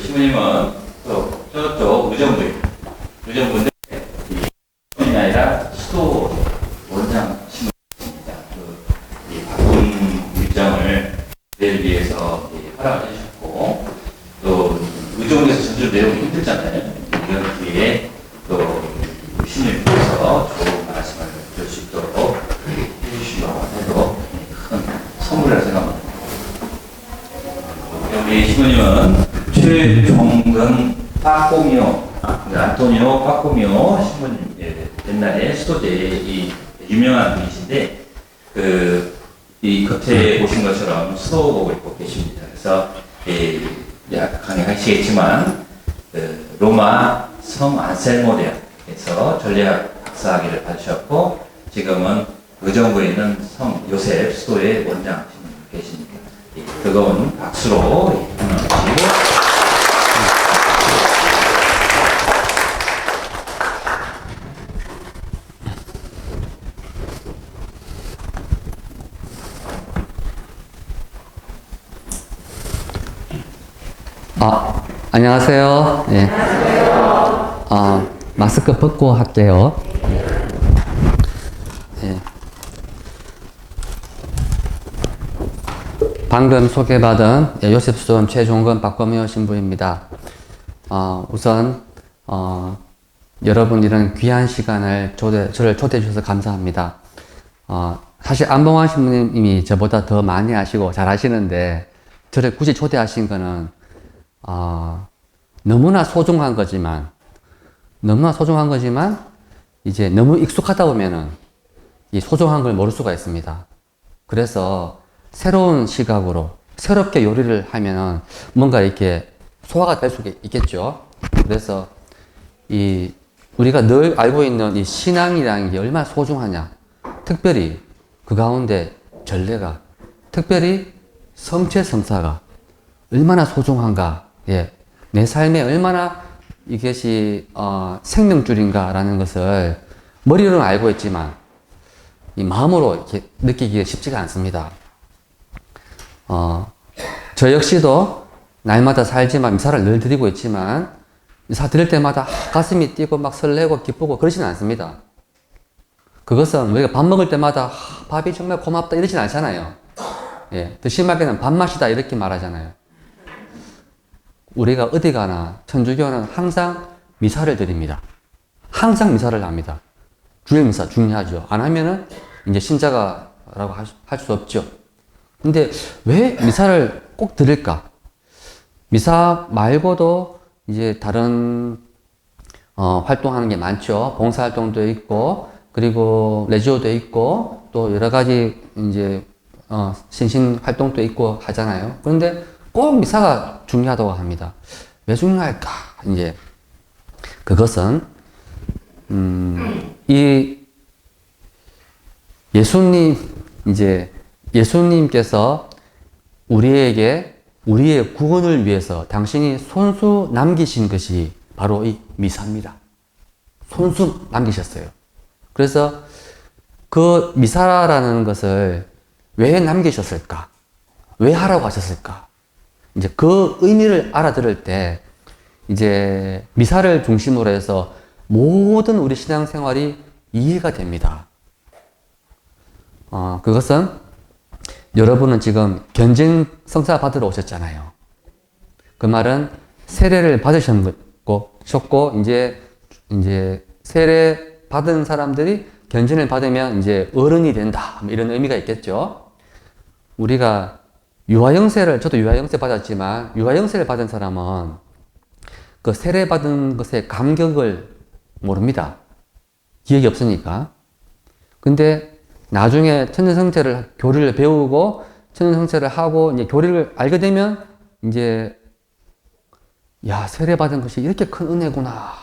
신부님은 또 저쪽 의정부인데 이 아니라 수도 원장 신부입니다. 이 바쁜 일정을 내일 위해서 허락을 해주셨고 또 의정부에서 전주로 내려오기 힘들잖아요. 이런 기회에 또 신부님께서 좋은 말씀을 들을 수 있도록 해주시려고 해도 큰 선물이라 생각합니다. 우리 신부님은 최종근 빠꼬미오, 안토니오 빠꼬미오 신부님, 옛날에 수도제의 유명한 분이신데, 이 겉에 보신 것처럼 수도복을 입고 계십니다. 그래서, 강의하시겠지만, 로마 성 안셀모대학에서 전략 박사학위를 받으셨고, 지금은 의정부에 있는 성 요셉 수도의 원장 신부님 계십니다. 뜨거운 박수로 환영하시고 안녕하세요. 네. 마스크 벗고 할게요. 네. 방금 소개받은 요셉수원 최종근 박범효 신부입니다. 우선 여러분 이런 귀한 시간을 저를 초대해 주셔서 감사합니다. 사실 안봉환 신부님이 저보다 더 많이 아시고 잘 아시는데 저를 굳이 초대하신 거는 너무나 소중한 거지만 이제 너무 익숙하다 보면은 이 소중한 걸 모를 수가 있습니다. 그래서 새로운 시각으로 새롭게 요리를 하면은 뭔가 이렇게 소화가 될 수 있겠죠. 그래서 우리가 늘 알고 있는 이 신앙이라는 게 얼마나 소중하냐. 특별히 그 가운데 전례가, 특별히 성체성사가 얼마나 소중한가. 내 삶에 얼마나 이것이 생명줄인가라는 것을 머리로는 알고 있지만 이 마음으로 이렇게 느끼기가 쉽지가 않습니다. 저 역시도 날마다 살지만 미사를 늘 드리고 있지만 미사 드릴 때마다 가슴이 뛰고 막 설레고 기쁘고 그러지는 않습니다. 그것은 우리가 밥 먹을 때마다 밥이 정말 고맙다 이러진 않잖아요. 더 심하게는 밥맛이다 이렇게 말하잖아요. 우리가 어디 가나 천주교는 항상 미사를 드립니다. 항상 미사를 합니다. 주일 미사 중요하죠. 안 하면은 이제 신자가라고 할 수 없죠. 근데 왜 미사를 꼭 드릴까? 미사 말고도 이제 다른 활동하는 게 많죠. 봉사활동도 있고 그리고 레지오도 있고 또 여러 가지 이제 신신 활동도 있고 하잖아요. 그런데 꼭 미사가 중요하다고 합니다. 왜 중요할까? 이제 그것은 이 예수님께서 우리에게 우리의 구원을 위해서 당신이 손수 남기신 것이 바로 이 미사입니다. 손수 남기셨어요. 그래서 그 미사라는 것을 왜 남기셨을까? 왜 하라고 하셨을까? 이제 그 의미를 알아들을 때 이제 미사를 중심으로 해서 모든 우리 신앙생활이 이해가 됩니다. 그것은 여러분은 지금 견진 성사 받으러 오셨잖아요. 그 말은 세례를 받으셨고 이제 세례 받은 사람들이 견진을 받으면 이제 어른이 된다 이런 의미가 있겠죠. 우리가 저도 유아영세 받았지만 유아영세를 받은 사람은 그 세례 받은 것의 감격을 모릅니다. 기억이 없으니까. 근데 나중에 천년성체를 교리를 배우고 천년성체를 하고 이제 교리를 알게 되면 이제 세례 받은 것이 이렇게 큰 은혜구나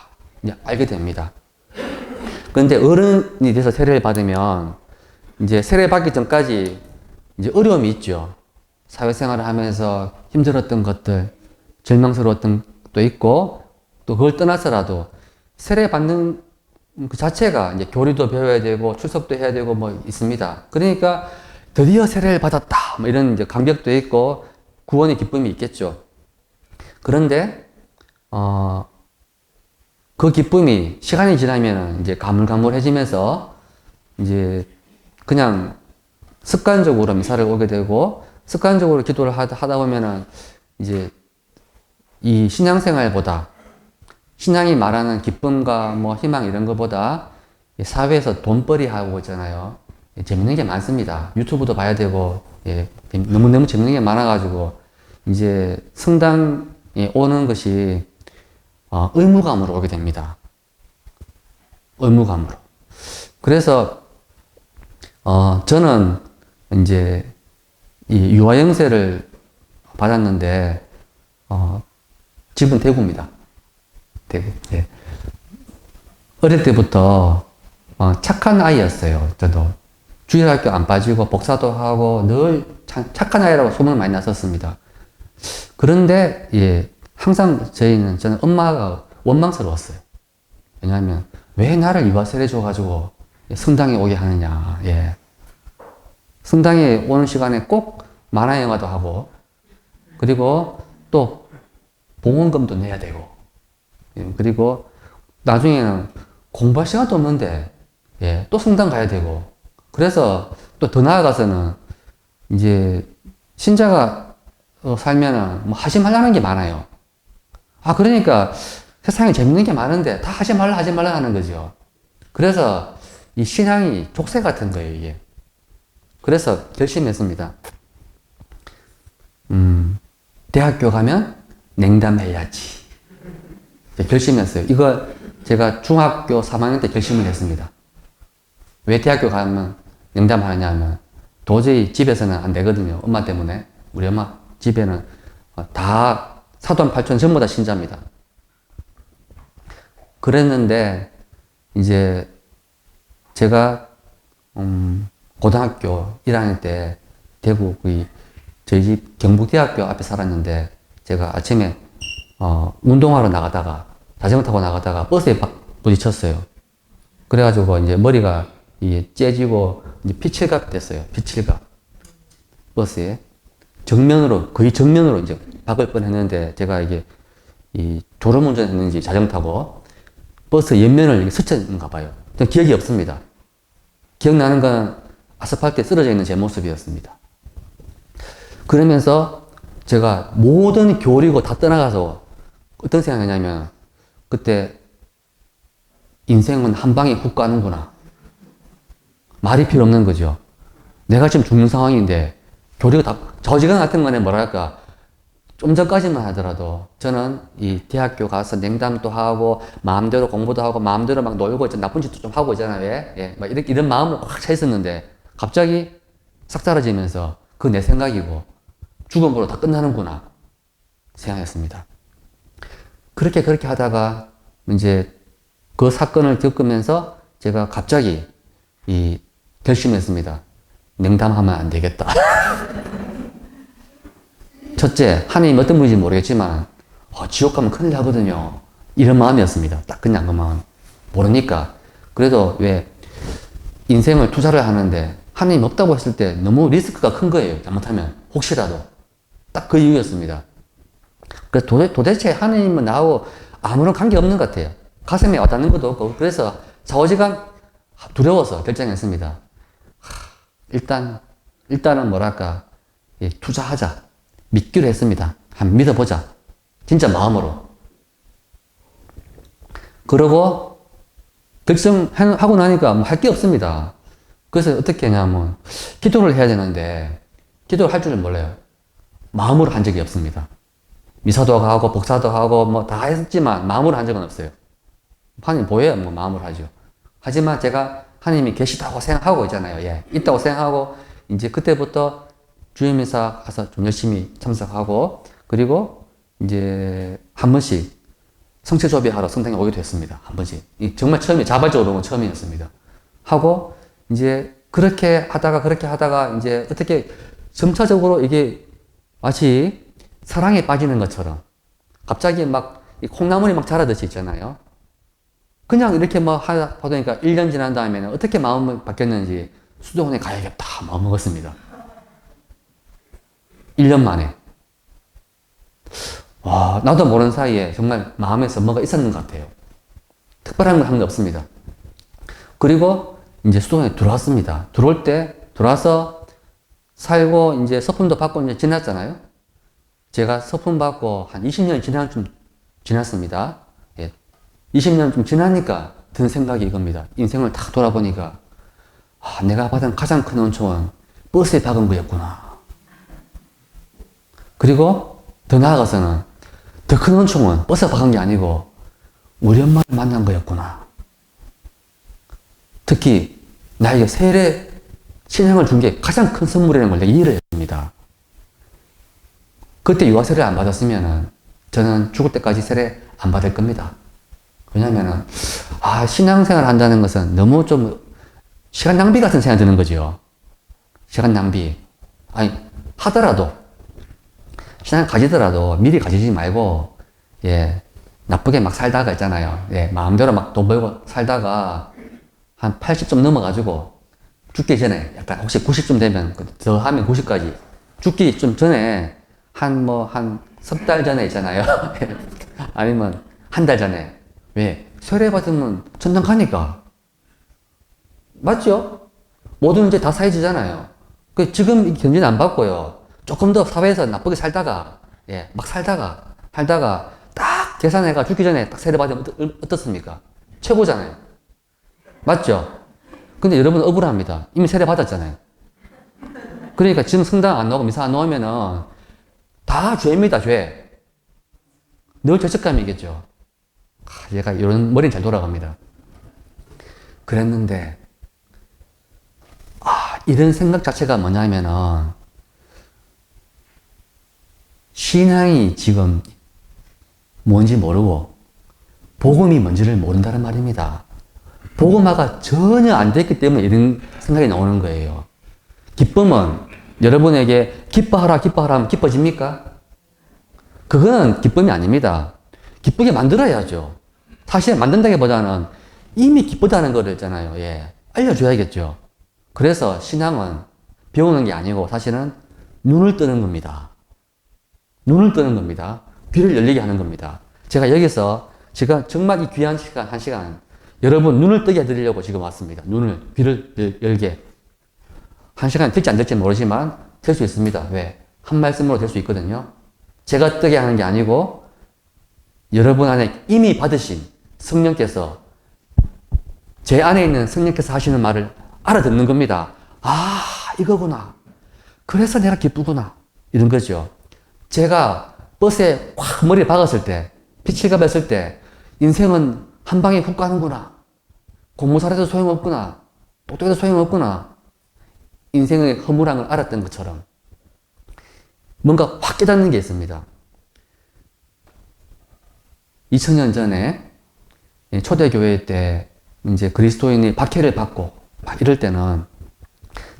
이제 알게 됩니다. 그런데 어른이 돼서 세례를 받으면 이제 세례 받기 전까지 이제 어려움이 있죠. 사회생활을 하면서 힘들었던 것들, 절망스러웠던 것도 있고 또 그걸 떠나서라도 세례 받는 그 자체가 이제 교리도 배워야 되고 출석도 해야 되고 뭐 있습니다. 그러니까 드디어 세례를 받았다 뭐 이런 이제 감격도 있고 구원의 기쁨이 있겠죠. 그런데 그 기쁨이 시간이 지나면 이제 가물가물해지면서 이제 그냥 습관적으로 미사를 오게 되고 습관적으로 기도를 하다 보면은 이제 이 신앙생활보다 신앙이 말하는 기쁨과 뭐 희망 이런 것보다 사회에서 돈벌이 하고 있잖아요. 재밌는 게 많습니다. 유튜브도 봐야 되고, 예, 너무너무 재밌는 게 많아가지고, 이제 성당에 오는 것이, 의무감으로 오게 됩니다. 의무감으로. 그래서, 저는 이제 이 유아영세를 받았는데, 집은 대구입니다. 대구. 예. 어릴 때부터 착한 아이였어요. 저도 주일학교 안 빠지고 복사도 하고 늘 착한 아이라고 소문을 많이 났었습니다. 그런데 예, 항상 저는 엄마가 원망스러웠어요. 왜냐하면 왜 나를 유아세례 줘가지고 성당에 오게 하느냐. 예. 성당에 오는 시간에 꼭 만화 영화도 하고 그리고 또 봉헌금도 내야 되고 예, 그리고 나중에는 공부할 시간도 없는데, 예, 또 성당 가야 되고. 그래서 또 더 나아가서는 이제 신자가 살면은 뭐 하지 말라는 게 많아요. 그러니까 세상에 재밌는 게 많은데 다 하지 말라 하는 거죠. 그래서 이 신앙이 족쇄 같은 거예요, 이게. 그래서 결심했습니다. 대학교 가면 냉담해야지. 결심했어요. 이거 제가 중학교 3학년 때 결심을 했습니다. 왜 대학교 가면 냉담하느냐 하면 도저히 집에서는 안 되거든요. 엄마 때문에. 우리 엄마 집에는 다 사돈 팔촌 전부 다 신자입니다. 그랬는데 이제 제가 고등학교 1학년 때 대구 저희 집 경북대학교 앞에 살았는데 제가 아침에 운동하러 나가다가 자전거 타고 나가다가 버스에 부딪혔어요. 그래가지고 이제 머리가 째지고 이제 피칠갑 됐어요. 피칠갑. 버스에. 거의 정면으로 이제 박을 뻔 했는데 제가 이 졸음운전 했는지 자전거 타고 버스 옆면을 스쳤는가 봐요. 기억이 없습니다. 기억나는 건 아스팔트에 쓰러져 있는 제 모습이었습니다. 그러면서 제가 모든 교리고 다 떠나가서 어떤 생각이냐면 그때 인생은 한 방에 훅 가는구나. 말이 필요 없는 거죠. 내가 지금 죽는 상황인데 교리가 다 저지간 같은 거는 뭐랄까 좀 전까지만 하더라도 저는 이 대학교 가서 냉담도 하고 마음대로 공부도 하고 마음대로 막 놀고 나쁜 짓도 좀 하고 있잖아요. 예. 막 이런 마음으로 꽉 차 있었는데 갑자기 싹 사라지면서 그 내 생각이고 죽음으로 다 끝나는구나 생각했습니다. 그렇게 하다가 이제 그 사건을 겪으면서 제가 갑자기 결심했습니다. 냉담하면 안 되겠다. 첫째, 하나님 어떤 분인지 모르겠지만 지옥 가면 큰일 나거든요. 이런 마음이었습니다. 딱 그냥 그 마음. 모르니까. 그래도 왜 인생을 투자를 하는데 하나님 없다고 했을 때 너무 리스크가 큰 거예요. 잘못하면. 혹시라도. 딱 그 이유였습니다. 그래서 도대체 하나님은 나하고 아무런 관계 없는 것 같아요. 가슴에 와닿는 것도 없고. 그래서 4~5시간 두려워서 결정했습니다. 일단은 뭐랄까, 투자하자. 믿기로 했습니다. 한번 믿어보자. 진짜 마음으로. 그러고 결정하고 나니까 뭐 할 게 없습니다. 그래서 어떻게 하냐면 기도를 해야 되는데 기도를 할 줄은 몰라요. 마음으로 한 적이 없습니다. 미사도 하고 복사도 하고 뭐 다 했지만 마음으로 한 적은 없어요. 하나님 보여요. 뭐 마음으로 하죠. 하지만 제가 하나님이 계시다고 생각하고 있잖아요. 예. 있다고 생각하고 이제 그때부터 주일미사 가서 좀 열심히 참석하고 그리고 이제 한 번씩 성체조비하러 성당에 오게 됐습니다. 한 번씩. 정말 자발적으로 온 건 처음이었습니다. 하고 이제 그렇게 하다가 이제 어떻게 점차적으로 이게 마치 사랑에 빠지는 것처럼 갑자기 막 콩나물이 막 자라듯이 있잖아요. 그냥 이렇게 막 하다 보니까 1년 지난 다음에는 어떻게 마음이 바뀌었는지 수도원에 가야겠다 마음 먹었습니다. 1년 만에. 와, 나도 모르는 사이에 정말 마음에서 뭔가 있었는 것 같아요. 특별한 건 한 게 없습니다. 그리고 이제 수도원에 들어왔습니다. 들어와서 살고 이제 서품도 받고 이제 지났잖아요. 제가 서품 받고 한 20년이 지났습니다. 예. 20년 좀 지나니까 든 생각이 이겁니다. 인생을 딱 돌아보니까, 아, 내가 받은 가장 큰 은총은 버스에 박은 거였구나. 그리고 더 나아가서는 더 큰 은총은 버스에 박은 게 아니고 우리 엄마를 만난 거였구나. 특히 나에게 세례 신앙을 준 게 가장 큰 선물이라는 걸 내가 이해를 했습니다. 그때 유아 세례를 안 받았으면은 저는 죽을 때까지 세례 안 받을 겁니다. 왜냐면은, 아, 신앙생활 한다는 것은 너무 좀 시간 낭비 같은 생각이 드는 거죠. 시간 낭비. 아니, 하더라도, 신앙 가지더라도 미리 가지지 말고, 예, 나쁘게 막 살다가 있잖아요. 예, 마음대로 막 돈 벌고 살다가 한 80점 넘어가지고 죽기 전에 약간 혹시 90점 되면 더 하면 90까지 죽기 좀 전에 한 석 달 전에 있잖아요. 아니면 한 달 전에. 왜? 세례 받으면 천당 가니까. 맞죠? 뭐든 이제 다 사해지잖아요. 지금 견제는 안 받고요. 조금 더 사회에서 나쁘게 살다가, 예, 막 살다가 딱 계산해가 죽기 전에 딱 세례 받으면 어떻습니까? 최고잖아요. 맞죠? 근데 여러분 억울합니다. 이미 세례 받았잖아요. 그러니까 지금 성당 안 나오고 미사 안 나오면은 다 죄입니다, 죄. 늘 죄책감이겠죠. 얘가 이런 머리는 잘 돌아갑니다. 그랬는데, 이런 생각 자체가 뭐냐면은, 신앙이 지금 뭔지 모르고, 복음이 뭔지를 모른다는 말입니다. 복음화가 전혀 안 됐기 때문에 이런 생각이 나오는 거예요. 기쁨은 여러분에게 기뻐하라 하면 기뻐집니까? 그건 기쁨이 아닙니다. 기쁘게 만들어야죠. 사실 만든다기보다는 이미 기쁘다는 거를 있잖아요. 예. 알려줘야겠죠. 그래서 신앙은 배우는 게 아니고 사실은 눈을 뜨는 겁니다. 눈을 뜨는 겁니다. 귀를 열리게 하는 겁니다. 제가 여기서 제가 정말 이 귀한 시간, 한 시간 여러분 눈을 뜨게 해드리려고 지금 왔습니다. 귀를 열게. 한 시간 될지 안 될지 모르지만 될 수 있습니다. 왜? 한 말씀으로 될 수 있거든요. 제가 뜨게 하는 게 아니고 여러분 안에 이미 받으신 성령께서 제 안에 있는 성령께서 하시는 말을 알아듣는 겁니다. 아, 이거구나. 그래서 내가 기쁘구나. 이런 거죠. 제가 버스에 확 머리에 박았을 때, 피칠갑했을 때, 인생은 한 방에 훅 가는구나. 공부 잘해도 소용없구나. 똑똑해도 소용없구나. 인생의 허물함을 알았던 것처럼 뭔가 확 깨닫는 게 있습니다. 2000년 전에 초대교회 때 이제 그리스도인이 박해를 받고 막 이럴 때는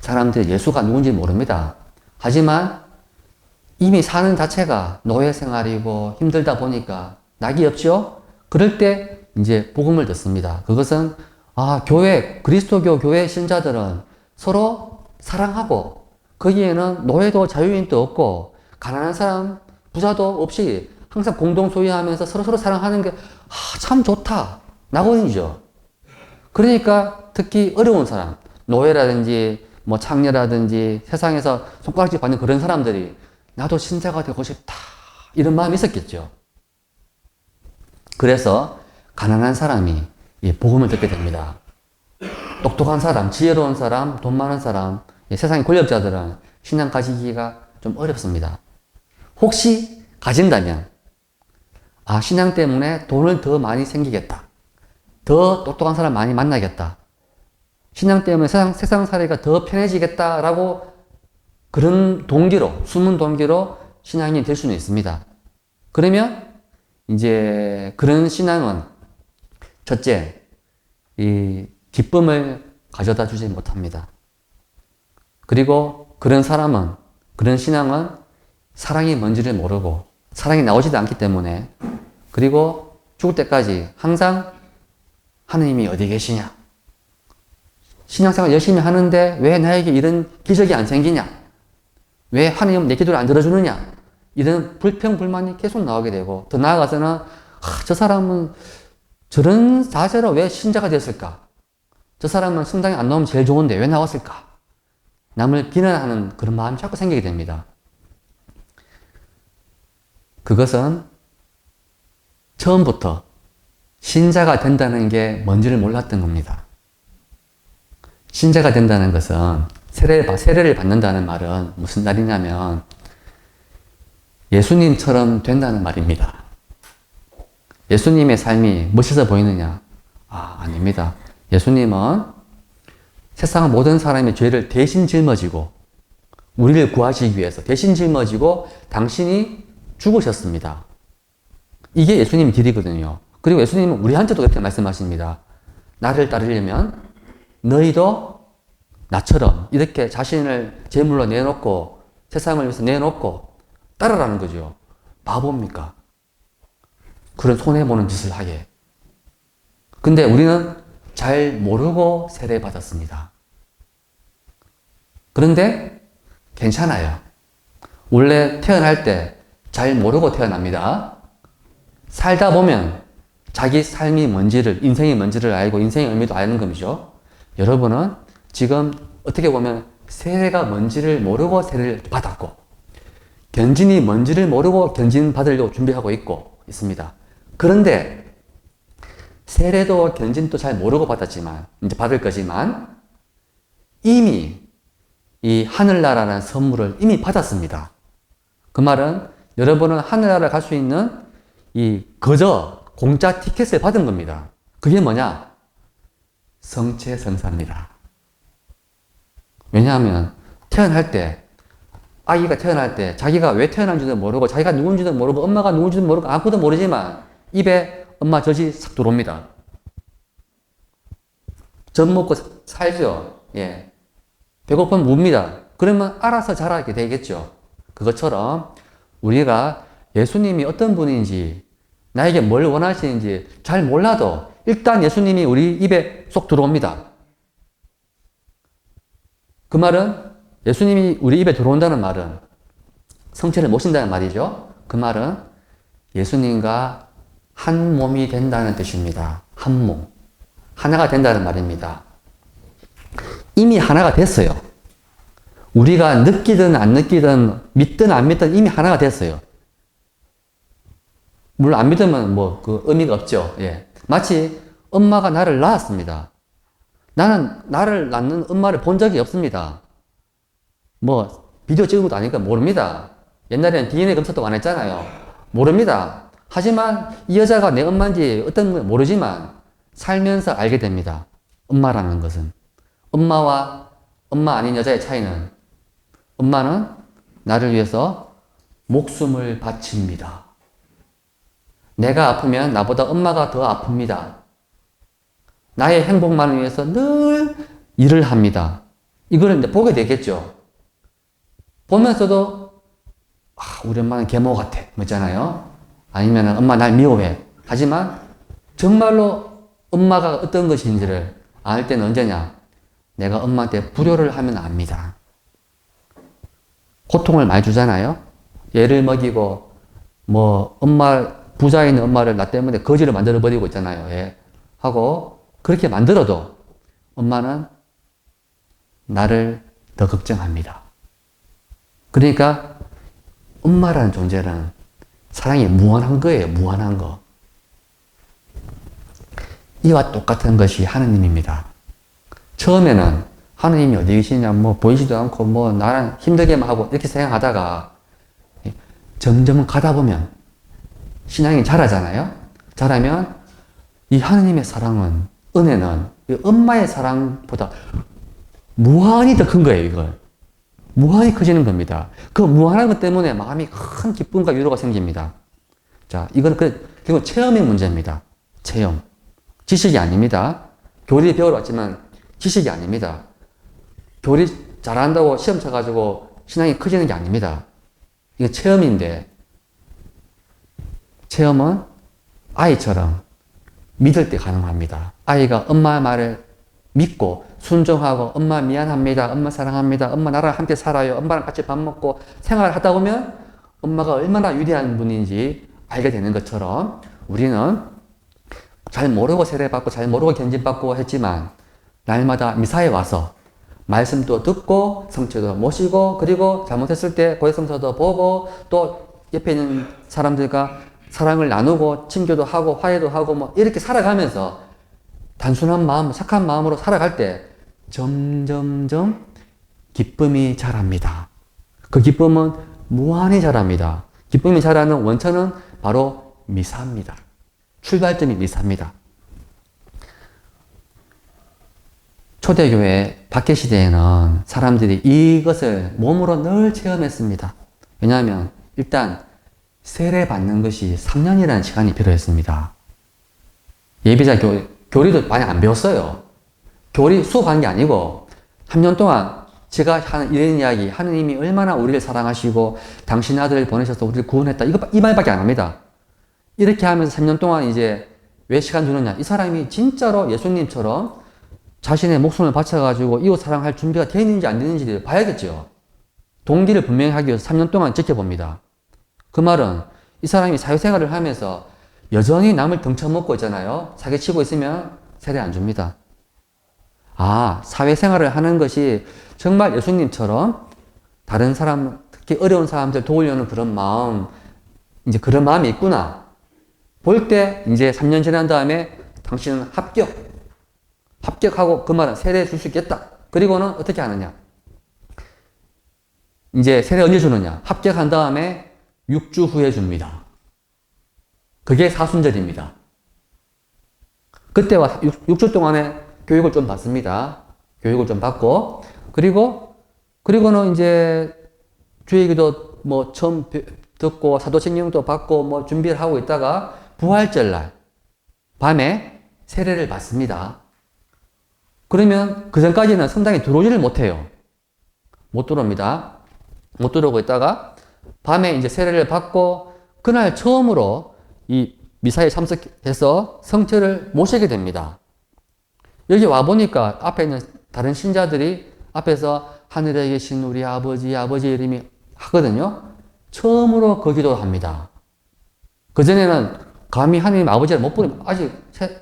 사람들이 예수가 누군지 모릅니다. 하지만 이미 사는 자체가 노예 생활이고 힘들다 보니까 낙이 없죠? 그럴 때 이제 복음을 듣습니다. 그것은 그리스도교 교회 신자들은 서로 사랑하고 거기에는 노예도 자유인도 없고 가난한 사람, 부자도 없이 항상 공동 소유하면서 서로 사랑하는 게 참 좋다. 낙원이죠. 그러니까 특히 어려운 사람, 노예라든지 뭐 창녀라든지 세상에서 손가락질 받는 그런 사람들이 나도 신자가 되고 싶다. 이런 마음이 있었겠죠. 그래서 가난한 사람이 복음을 듣게 됩니다. 똑똑한 사람, 지혜로운 사람, 돈 많은 사람, 세상의 권력자들은 신앙 가지기가 좀 어렵습니다. 혹시 가진다면 신앙 때문에 돈을 더 많이 생기겠다. 더 똑똑한 사람 많이 만나겠다. 신앙 때문에 세상 살이가 더 편해지겠다라고 그런 동기로, 숨은 동기로 신앙이 될 수는 있습니다. 그러면 이제 그런 신앙은 첫째, 이 기쁨을 가져다 주지 못합니다. 그리고 그런 신앙은 사랑이 뭔지를 모르고 사랑이 나오지도 않기 때문에 그리고 죽을 때까지 항상 하느님이 어디 계시냐? 신앙생활 열심히 하는데 왜 나에게 이런 기적이 안 생기냐? 왜 하느님 내 기도를 안 들어주느냐? 이런 불평불만이 계속 나오게 되고, 더 나아가서는 저 사람은 저런 자세로 왜 신자가 되었을까? 저 사람은 성당에 안 나오면 제일 좋은데 왜 나왔을까? 남을 비난하는 그런 마음이 자꾸 생기게 됩니다. 그것은 처음부터 신자가 된다는 게 뭔지를 몰랐던 겁니다. 신자가 된다는 것은 세례를 받는다는 말은 무슨 말이냐면 예수님처럼 된다는 말입니다. 예수님의 삶이 멋있어 보이느냐? 아닙니다. 예수님은 세상 모든 사람의 죄를 대신 짊어지고 우리를 구하시기 위해서 대신 짊어지고 당신이 죽으셨습니다. 이게 예수님 길이거든요. 그리고 예수님은 우리한테도 그렇게 말씀하십니다. 나를 따르려면 너희도 나처럼 이렇게 자신을 제물로 내놓고 세상을 위해서 내놓고 따르라는 거죠. 바보입니까? 그런 손해보는 짓을 하게. 근데 우리는 잘 모르고 세례받았습니다. 그런데 괜찮아요. 원래 태어날 때 잘 모르고 태어납니다. 살다 보면 자기 삶이 뭔지를, 인생이 뭔지를 알고 인생의 의미도 아는 것이죠. 여러분은 지금 어떻게 보면 세례가 뭔지를 모르고 세례를 받았고 견진이 뭔지를 모르고 견진 받으려고 준비하고 있습니다. 그런데 세례도 견진도 잘 모르고 받았지만 이제 받을 거지만 이미 이 하늘나라라는 선물을 이미 받았습니다. 그 말은 여러분은 하늘나라를 갈 수 있는 이 거저 공짜 티켓을 받은 겁니다. 그게 뭐냐? 성체성사입니다. 왜냐하면 아기가 태어날 때 자기가 왜 태어난지도 모르고 자기가 누군지도 모르고 엄마가 누군지도 모르고 아무것도 모르지만 입에 엄마 젖이 싹 들어옵니다. 젖 먹고 살죠. 예. 배고프면 웁니다. 그러면 알아서 자라게 되겠죠. 그것처럼 우리가 예수님이 어떤 분인지 나에게 뭘 원하시는지 잘 몰라도 일단 예수님이 우리 입에 쏙 들어옵니다. 그 말은 예수님이 우리 입에 들어온다는 말은 성체를 모신다는 말이죠. 그 말은 예수님과 한 몸이 된다는 뜻입니다. 한 몸. 하나가 된다는 말입니다. 이미 하나가 됐어요. 우리가 느끼든 안 느끼든 믿든 안 믿든 이미 하나가 됐어요. 물론 안 믿으면 그 의미가 없죠. 예. 마치 엄마가 나를 낳았습니다. 나는 나를 낳는 엄마를 본 적이 없습니다. 비디오 찍은 것도 아니니까 모릅니다. 옛날에는 DNA 검사도 안 했잖아요. 모릅니다. 하지만 이 여자가 내 엄마인지 어떤 건 모르지만 살면서 알게 됩니다. 엄마라는 것은. 엄마와 엄마 아닌 여자의 차이는 엄마는 나를 위해서 목숨을 바칩니다. 내가 아프면 나보다 엄마가 더 아픕니다. 나의 행복만을 위해서 늘 일을 합니다. 이거를 이제 보게 되겠죠. 보면서도 우리 엄마는 계모 같아. 있잖아요. 아니면 엄마 날 미워해. 하지만 정말로 엄마가 어떤 것인지를 알 때는 언제냐? 내가 엄마한테 불효를 하면 압니다. 고통을 많이 주잖아요. 애를 먹이고 부자에 있는 엄마를 나 때문에 거지를 만들어 버리고 있잖아요. 예. 하고 그렇게 만들어도 엄마는 나를 더 걱정합니다. 그러니까 엄마라는 존재는 사랑이 무한한 거예요. 무한한 거. 이와 똑같은 것이 하느님입니다. 처음에는 하느님이 어디 계시냐, 보이지도 않고, 나랑 힘들게만 하고, 이렇게 생각하다가, 점점 가다 보면, 신앙이 자라잖아요? 자라면, 이 하느님의 사랑은, 은혜는, 이 엄마의 사랑보다 무한히 더 큰 거예요, 이걸. 무한히 커지는 겁니다. 그 무한한 것 때문에 마음이 큰 기쁨과 위로가 생깁니다. 자, 이건 결국 체험의 문제입니다. 체험. 지식이 아닙니다. 교리 배우러 왔지만, 지식이 아닙니다. 교리 잘한다고 시험 쳐가지고 신앙이 커지는 게 아닙니다. 이게 체험인데, 체험은 아이처럼 믿을 때 가능합니다. 아이가 엄마 말을 믿고 순종하고 엄마 미안합니다. 엄마 사랑합니다. 엄마 나랑 함께 살아요. 엄마랑 같이 밥 먹고 생활을 하다 보면 엄마가 얼마나 위대한 분인지 알게 되는 것처럼 우리는 잘 모르고 세례받고 잘 모르고 견진받고 했지만 날마다 미사에 와서 말씀도 듣고 성체도 모시고 그리고 잘못했을 때 고해성사도 보고 또 옆에 있는 사람들과 사랑을 나누고 친교도 하고 화해도 하고 뭐 이렇게 살아가면서 단순한 마음, 착한 마음으로 살아갈 때 점점점 기쁨이 자랍니다. 그 기쁨은 무한히 자랍니다. 기쁨이 자라는 원천은 바로 미사입니다. 출발점이 미사입니다. 초대교회 박해시대에는 사람들이 이것을 몸으로 늘 체험했습니다. 왜냐하면 일단 세례 받는 것이 3년이라는 시간이 필요했습니다. 예비자 교리도 많이 안 배웠어요. 교리 수업한 게 아니고 3년 동안 제가 하는 이런 이야기, 하느님이 얼마나 우리를 사랑하시고 당신 아들을 보내셔서 우리를 구원했다. 이 말밖에 안 합니다. 이렇게 하면서 3년 동안 이제 왜 시간 주느냐. 이 사람이 진짜로 예수님처럼 자신의 목숨을 바쳐가지고 이웃 사랑할 준비가 되어 있는지 안 되는지를 봐야겠죠. 동기를 분명히 하기 위해서 3년 동안 지켜봅니다. 그 말은 이 사람이 사회생활을 하면서 여전히 남을 등쳐먹고 있잖아요. 사기치고 있으면 세례 안 줍니다. 아, 사회생활을 하는 것이 정말 예수님처럼 다른 사람, 특히 어려운 사람들 도우려는 그런 마음, 이제 그런 마음이 있구나. 볼 때 이제 3년 지난 다음에 당신은 합격하고 그 말은 세례 줄 수 있겠다. 그리고는 어떻게 하느냐. 이제 세례 언제 주느냐. 합격한 다음에 6주 후에 줍니다. 그게 사순절입니다. 그때와 6주 동안에 교육을 좀 받습니다. 교육을 좀 받고, 그리고는 이제 주의기도 뭐 처음 듣고 사도신경도 받고 뭐 준비를 하고 있다가 부활절날 밤에 세례를 받습니다. 그러면 그 전까지는 성당에 들어오지를 못해요. 못 들어옵니다. 못 들어오고 있다가 밤에 이제 세례를 받고 그날 처음으로 이 미사에 참석해서 성체를 모시게 됩니다. 여기 와보니까 앞에 있는 다른 신자들이 앞에서 하늘에 계신 우리 아버지의 이름이 하거든요. 처음으로 그 기도를 합니다. 그전에는 감히 하나님 아버지를 못 부르면 아직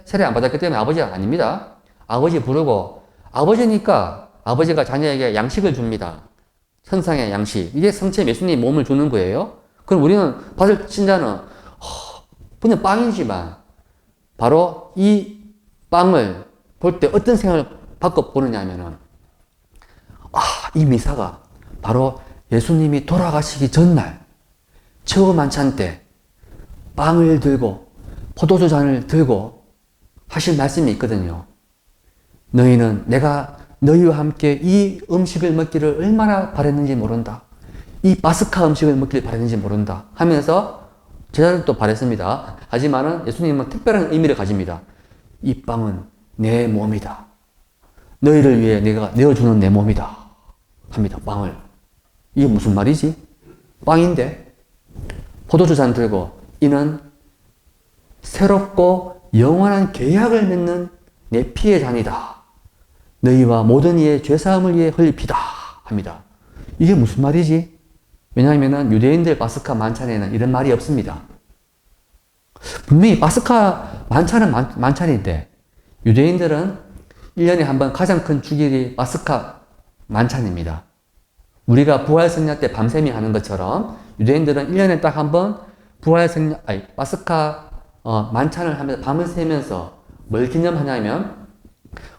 세례 안 받았기 때문에 아버지가 아닙니다. 아버지 부르고 아버지니까 아버지가 자녀에게 양식을 줍니다. 선상의 양식. 이게 성체 예수님 몸을 주는 거예요. 그럼 우리는 받을 신자는 그냥 빵이지만 바로 이 빵을 볼 때 어떤 생각을 바꿔 보느냐 하면은 이 미사가 바로 예수님이 돌아가시기 전날 처음 만찬 때 빵을 들고 포도주 잔을 들고 하신 말씀이 있거든요. 너희는 내가 너희와 함께 이 음식을 먹기를 얼마나 바랬는지 모른다. 이 파스카 음식을 먹기를 바랬는지 모른다. 하면서 제자들도 바랬습니다. 하지만은 예수님은 특별한 의미를 가집니다. 이 빵은 내 몸이다. 너희를 위해 내가 내어주는 내 몸이다. 합니다. 빵을. 이게 무슨 말이지? 빵인데 포도주 잔 들고 이는 새롭고 영원한 계약을 맺는 내 피의 잔이다. 너희와 모든 이의 죄사함을 위해 흘릴 피다. 합니다. 이게 무슨 말이지? 왜냐하면 유대인들 파스카 만찬에는 이런 말이 없습니다. 분명히 파스카 만찬은 만찬인데 유대인들은 1년에 한 번 가장 큰 주일이 파스카 만찬입니다. 우리가 부활성냥 때 밤샘이 하는 것처럼 유대인들은 1년에 딱 한 번 파스카 만찬을 하면서 밤을 새면서 뭘 기념하냐면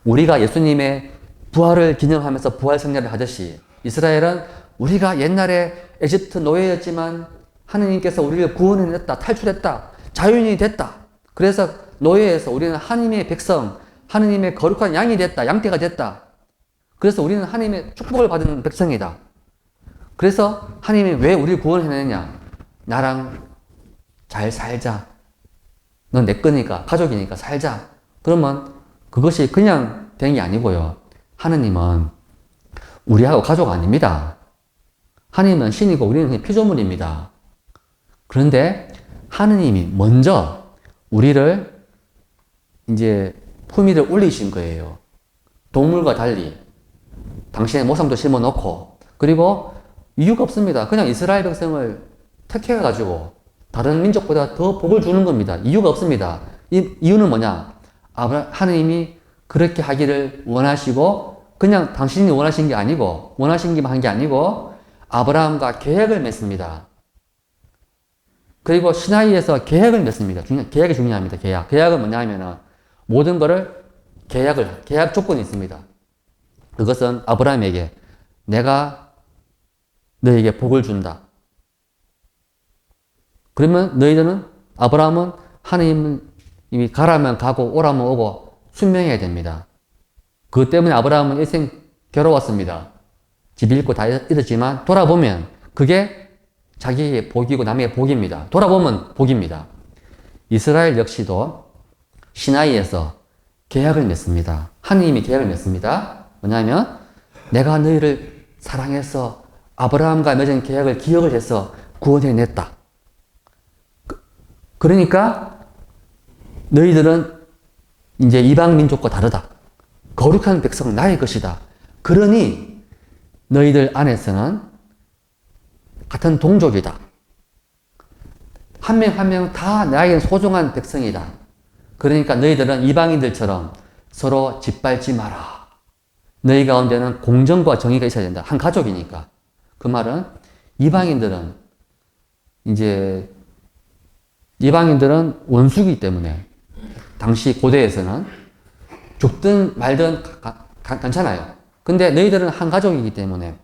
우리가 예수님의 부활을 기념하면서 부활성례를 하듯이 이스라엘은 우리가 옛날에 에집트 노예였지만 하느님께서 우리를 구원해냈다, 탈출했다, 자유인이 됐다. 그래서 노예에서 우리는 하나님의 백성, 하느님의 거룩한 양이 됐다, 양떼가 됐다. 그래서 우리는 하나님의 축복을 받은 백성이다. 그래서 하나님이 왜 우리를 구원해내느냐? 나랑 잘 살자. 넌 내 거니까, 가족이니까 살자. 그러면 그것이 그냥 된 게 아니고요. 하느님은 우리하고 가족 아닙니다. 하느님은 신이고 우리는 그냥 피조물입니다. 그런데 하느님이 먼저 우리를 이제 품위를 올리신 거예요. 동물과 달리 당신의 모상도 심어놓고 그리고 이유가 없습니다. 그냥 이스라엘 백성을 택해가지고 다른 민족보다 더 복을 주는 겁니다. 이유가 없습니다. 이유는 뭐냐? 하나님이 그렇게 하기를 원하시고 그냥 당신이 원하신 게 아니고 원하신 게만 한 게 아니고 아브라함과 계약을 맺습니다. 그리고 시나이에서 계약을 맺습니다. 계약이 중요합니다. 계약은 뭐냐 하면은 모든 거를 계약 조건이 있습니다. 그것은 아브라함에게 내가 너에게 복을 준다. 그러면 너희들은 아브라함은 하나님이 가라면 가고 오라면 오고 순명해야 됩니다. 그것 때문에 아브라함은 일생 괴로웠습니다. 집 잃고 다 잃었지만 돌아보면 그게 자기의 복이고 남의 복입니다. 돌아보면 복입니다. 이스라엘 역시도 시나이에서 계약을 맺습니다. 하나님이 계약을 맺습니다. 뭐냐면 내가 너희를 사랑해서 아브라함과 맺은 계약을 기억을 해서 구원해냈다. 그러니까 너희들은 이제 이방 민족과 다르다. 거룩한 백성 나의 것이다. 그러니 너희들 안에서는 같은 동족이다. 한 명 한 명 다 나에겐 소중한 백성이다. 그러니까 너희들은 이방인들처럼 서로 짓밟지 마라. 너희 가운데는 공정과 정의가 있어야 된다. 한 가족이니까. 그 말은 이방인들은 원수이기 때문에 당시 고대에서는 죽든 말든 괜찮아요. 근데 너희들은 한 가족이기 때문에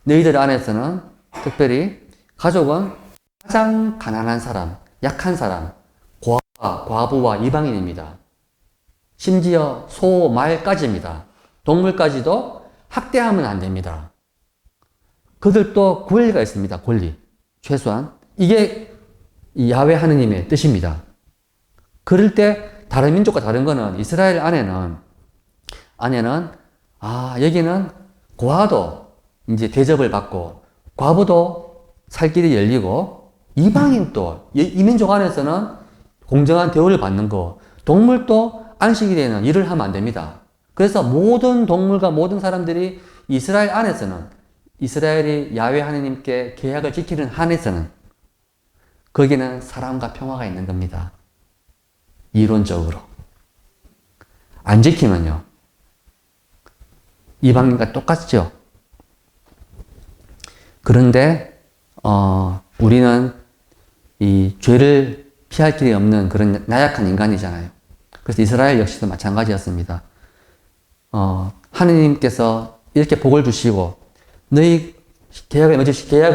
너희들 안에서는 특별히 가족은 가장 가난한 사람, 약한 사람, 과부와 이방인입니다. 심지어 소, 말까지입니다. 동물까지도 학대하면 안 됩니다. 그들도 권리가 있습니다. 권리. 최소한. 이게 야훼 하느님의 뜻입니다. 그럴 때 다른 민족과 다른 거는 이스라엘 안에는 여기는 고아도 이제 대접을 받고 과부도 살 길이 열리고 이방인도 이 민족 안에서는 공정한 대우를 받는 거, 동물도 안식일에는 일을 하면 안 됩니다. 그래서 모든 동물과 모든 사람들이 이스라엘 안에서는 이스라엘이 야훼 하느님께 계약을 지키는 한에서는 거기는 사랑과 평화가 있는 겁니다. 이론적으로. 안 지키면요. 이방인과 똑같죠. 그런데 우리는 이 죄를 피할 길이 없는 그런 나약한 인간이잖아요. 그래서 이스라엘 역시도 마찬가지였습니다. 하느님께서 이렇게 복을 주시고 너희 계약을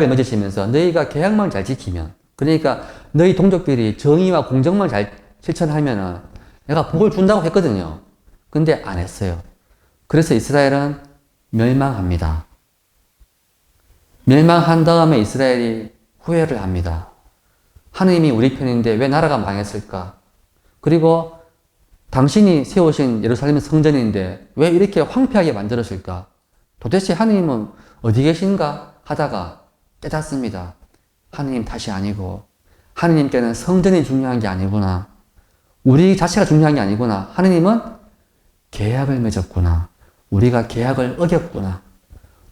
맺으시면서 너희가 계약만 잘 지키면, 그러니까 너희 동족끼리 정의와 공정만 잘 실천하면은 내가 복을 준다고 했거든요. 근데 안 했어요. 그래서 이스라엘은 멸망합니다. 멸망한 다음에 이스라엘이 후회를 합니다. 하느님이 우리 편인데 왜 나라가 망했을까? 그리고 당신이 세우신 예루살렘 성전인데 왜 이렇게 황폐하게 만들었을까? 도대체 하느님은 어디 계신가? 하다가 깨닫습니다. 하느님 탓이 아니고 하느님께는 성전이 중요한 게 아니구나. 우리 자체가 중요한 게 아니구나. 하느님은 계약을 맺었구나. 우리가 계약을 어겼구나.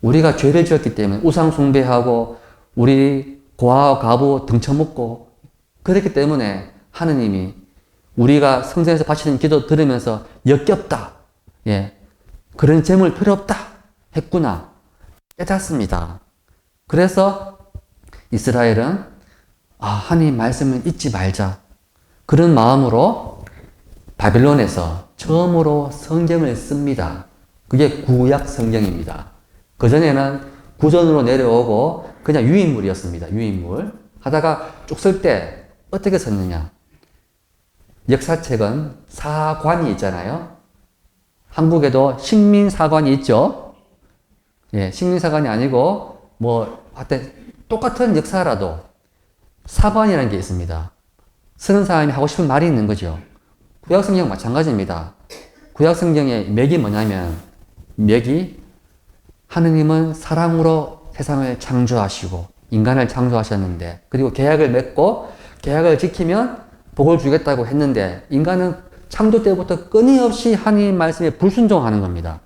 우리가 죄를 지었기 때문에 우상 숭배하고 우리 고아와 과부 등쳐먹고 그랬기 때문에 하느님이 우리가 성전에서 바치는 기도 들으면서 역겹다. 그런 재물 필요 없다. 했구나. 깨닫습니다. 그래서 이스라엘은 하나님 말씀을 잊지 말자. 그런 마음으로 바빌론에서 처음으로 성경을 씁니다. 그게 구약 성경입니다. 그전에는 구전으로 내려오고 그냥 유인물이었습니다. 유인물. 하다가 쭉 쓸 때 어떻게 썼느냐. 역사책은 사관이 있잖아요. 한국에도 식민사관이 있죠. 식민사관이 아니고 하여튼 똑같은 역사라도 사관이라는 게 있습니다. 쓰는 사람이 하고 싶은 말이 있는 거죠. 구약성경 마찬가지입니다. 구약성경의 맥이 뭐냐면 맥이 하느님은 사랑으로 세상을 창조하시고 인간을 창조하셨는데 그리고 계약을 맺고 계약을 지키면 복을 주겠다고 했는데 인간은 창조 때부터 끊임없이 하나님 말씀에 불순종하는 겁니다.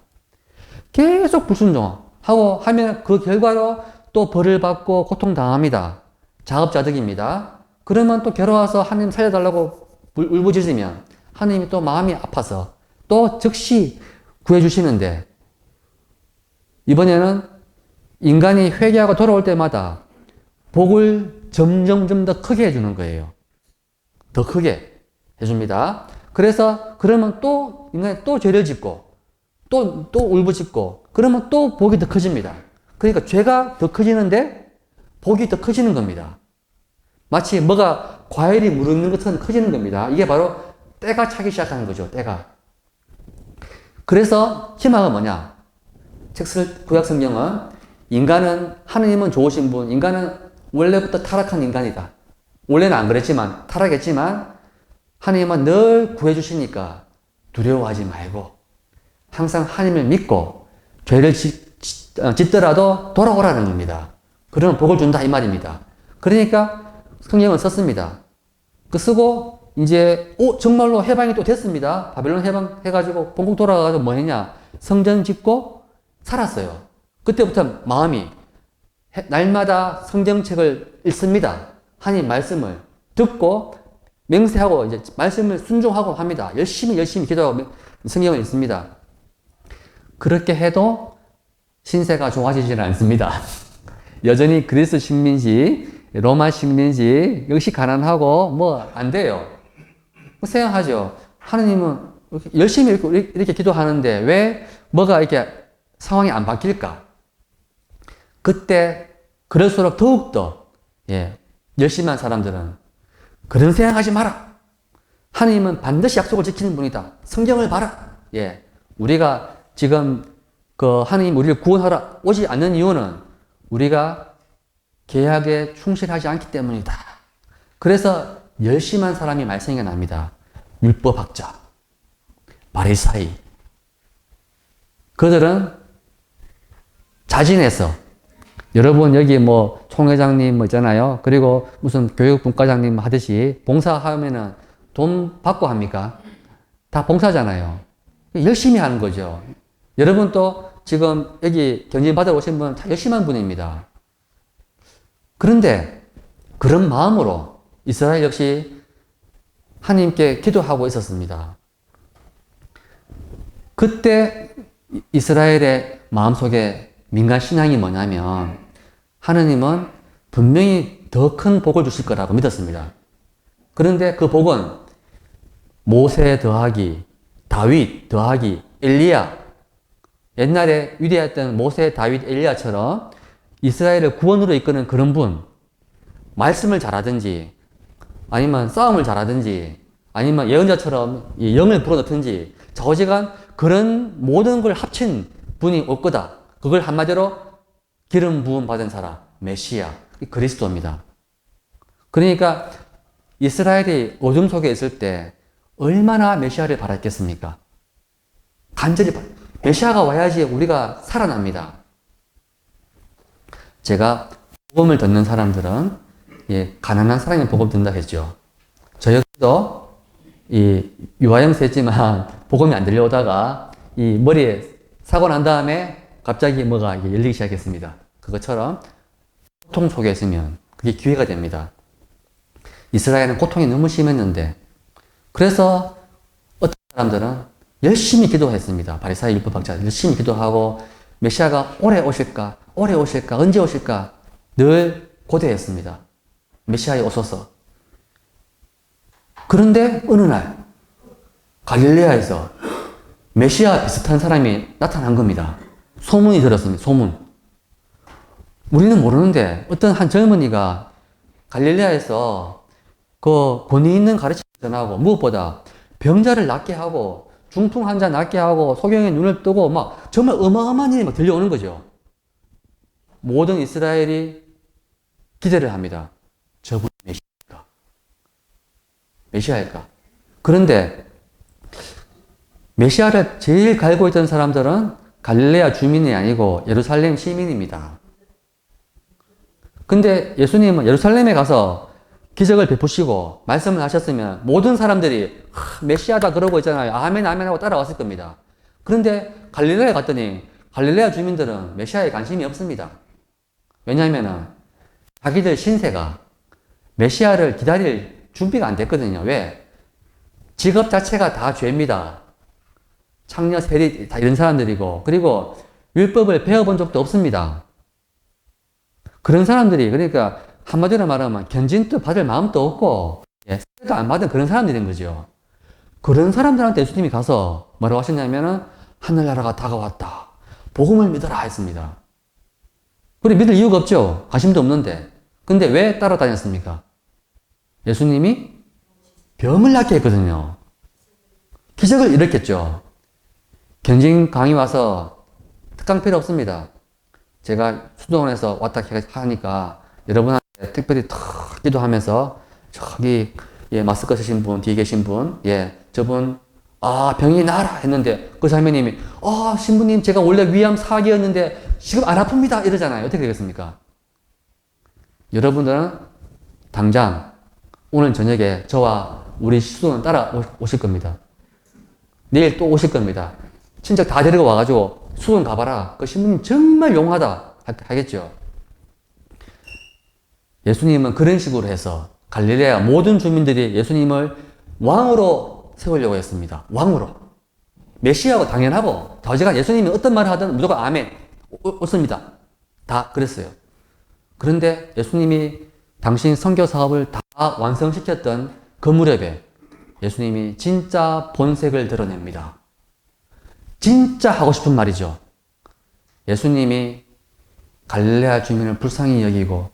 계속 불순종하고 하면 그 결과로 또 벌을 받고 고통당합니다. 자업자득입니다. 그러면 또 괴로워서 하나님 살려달라고 울부짖으면 하나님이 또 마음이 아파서 또 즉시 구해주시는데, 이번에는 인간이 회개하고 돌아올 때마다 복을 점점 더 크게 해주는 거예요. 더 크게 해줍니다. 그래서 그러면 또 인간이 또 죄를 짓고 또 울부짖고 그러면 또 복이 더 커집니다. 그러니까 죄가 더 커지는데 복이 더 커지는 겁니다. 마치 뭐가 과일이 무르는 것처럼 커지는 겁니다. 이게 바로 때가 차기 시작하는 거죠. 때가. 그래서 희망은 뭐냐? 구약 성경은 인간은, 하느님은 좋으신 분, 인간은 원래부터 타락한 인간이다. 원래는 안 그랬지만, 타락했지만 하느님은 늘 구해주시니까 두려워하지 말고 항상 하느님을 믿고 죄를 짓더라도 돌아오라는 겁니다. 그러면 복을 준다 이 말입니다. 그러니까 성경을 썼습니다. 그 쓰고 이제 정말로 해방이 또 됐습니다. 바벨론 해방해가지고 본국 돌아가가지고 뭐 했냐? 성전 짓고 살았어요. 그때부터 마음이 날마다 성경책을 읽습니다. 하나님 말씀을 듣고 맹세하고 이제 말씀을 순종하고 합니다. 열심히 기도하고 성경을 읽습니다. 그렇게 해도 신세가 좋아지지는 않습니다. 여전히 그리스 식민지, 로마 식민지, 역시 가난하고 뭐 안 돼요. 생각하죠. 하느님은 열심히 이렇게 기도하는데 왜 뭐가 이렇게 상황이 안 바뀔까? 그때 그럴수록 더욱더 열심한 사람들은 그런 생각하지 마라. 하느님은 반드시 약속을 지키는 분이다. 성경을 봐라. 우리가 지금 하느님 우리를 구원하러 오지 않는 이유는 우리가 계약에 충실하지 않기 때문이다. 그래서 열심한 사람이 말썽이 납니다. 율법학자, 바리사이. 그들은 자진해서, 여러분 여기 뭐 총회장님 뭐 있잖아요. 그리고 무슨 교육분과장님 하듯이 봉사하면은 돈 받고 합니까? 다 봉사잖아요. 열심히 하는 거죠. 여러분도 지금 여기 견진 받아 오신 분은 다 열심한 분입니다. 그런데 그런 마음으로 이스라엘 역시 하나님께 기도하고 있었습니다. 그때 이스라엘의 마음속에 민간 신앙이 뭐냐면 하느님은 분명히 더 큰 복을 주실 거라고 믿었습니다. 그런데 그 복은 모세 더하기 다윗 더하기 엘리야, 옛날에 위대했던 모세 다윗 엘리야처럼 이스라엘을 구원으로 이끄는 그런 분, 말씀을 잘하든지 아니면 싸움을 잘하든지 아니면 예언자처럼 영을 불어넣든지 좌우지간 그런 모든 걸 합친 분이 올 거다. 그걸 한마디로 기름 부음 받은 사람, 메시아, 그리스도입니다. 그러니까 이스라엘이 어둠 속에 있을 때 얼마나 메시아를 바랐겠습니까? 간절히 메시아가 와야지 우리가 살아납니다. 제가 복음을 듣는 사람들은 가난한 사람이 복음 듣는다 했죠. 저 역시도 유아형세 했지만 복음이 안 들려오다가 이 머리에 사고 난 다음에 갑자기 뭐가 열리기 시작했습니다. 그것처럼 고통 속에 있으면 그게 기회가 됩니다. 이스라엘은 고통이 너무 심했는데 그래서 어떤 사람들은 열심히 기도했습니다. 바리사이 율법학자 열심히 기도하고 메시아가 오래 오실까? 언제 오실까? 늘 고대했습니다. 메시아에 오소서. 그런데 어느 날 갈릴레아에서 메시아 비슷한 사람이 나타난 겁니다. 소문이 들었습니다. 소문. 우리는 모르는데 어떤 한 젊은이가 갈릴레아에서 그 권위 있는 가르침을 전하고 무엇보다 병자를 낫게 하고 중풍 환자 낫게 하고 소경의 눈을 뜨고 막 정말 어마어마한 일이 막 들려오는 거죠. 모든 이스라엘이 기대를 합니다. 저분이 메시아일까? 메시아일까? 그런데 메시아를 제일 갈고 있던 사람들은 갈릴레아 주민이 아니고 예루살렘 시민입니다. 근데 예수님은 예루살렘에 가서 기적을 베푸시고 말씀을 하셨으면 모든 사람들이 메시아다 그러고 있잖아요. 아멘 아멘 하고 따라왔을 겁니다. 그런데 갈릴레아에 갔더니 갈릴레아 주민들은 메시아에 관심이 없습니다. 왜냐하면 자기들 신세가 메시아를 기다릴 준비가 안 됐거든요. 왜? 직업 자체가 다 죄입니다. 창녀, 세리 다 이런 사람들이고, 그리고 율법을 배워본 적도 없습니다. 그런 사람들이, 그러니까 한마디로 말하면 견진도 받을 마음도 없고, 세례도 안 받은 그런 사람들인 거죠. 그런 사람들한테 예수님이 가서 뭐라고 하셨냐면은 하늘나라가 다가왔다. 복음을 믿어라 했습니다. 그래 믿을 이유가 없죠. 관심도 없는데. 근데 왜 따라다녔습니까? 예수님이 병을 낫게 했거든요. 기적을 일으켰죠. 견진 강의 와서 특강 필요 없습니다. 제가 수도원에서 왔다 하니까 여러분한테 특별히 탁 기도하면서 저기 마스크 쓰신 분, 뒤에 계신 분, 저분 병이 나아라 했는데 그 자매님이 신부님 제가 원래 위암 4기였는데 지금 안 아픕니다 이러잖아요. 어떻게 되겠습니까? 여러분들은 당장 오늘 저녁에 저와 우리 수도원 따라 오실 겁니다. 내일 또 오실 겁니다. 친척 다 데리고 와가지고 수도원 가봐라. 그 신부님 정말 용하다 하겠죠. 예수님은 그런 식으로 해서 갈릴레아 모든 주민들이 예수님을 왕으로 세우려고 했습니다. 왕으로. 메시아가 당연하고, 어제가 예수님이 어떤 말을 하든 무조건 아멘. 옳습니다. 다 그랬어요. 그런데 예수님이 당신 선교 사업을 다 완성시켰던 그 무렵에 예수님이 진짜 본색을 드러냅니다. 진짜 하고 싶은 말이죠. 예수님이 갈릴레아 주민을 불쌍히 여기고,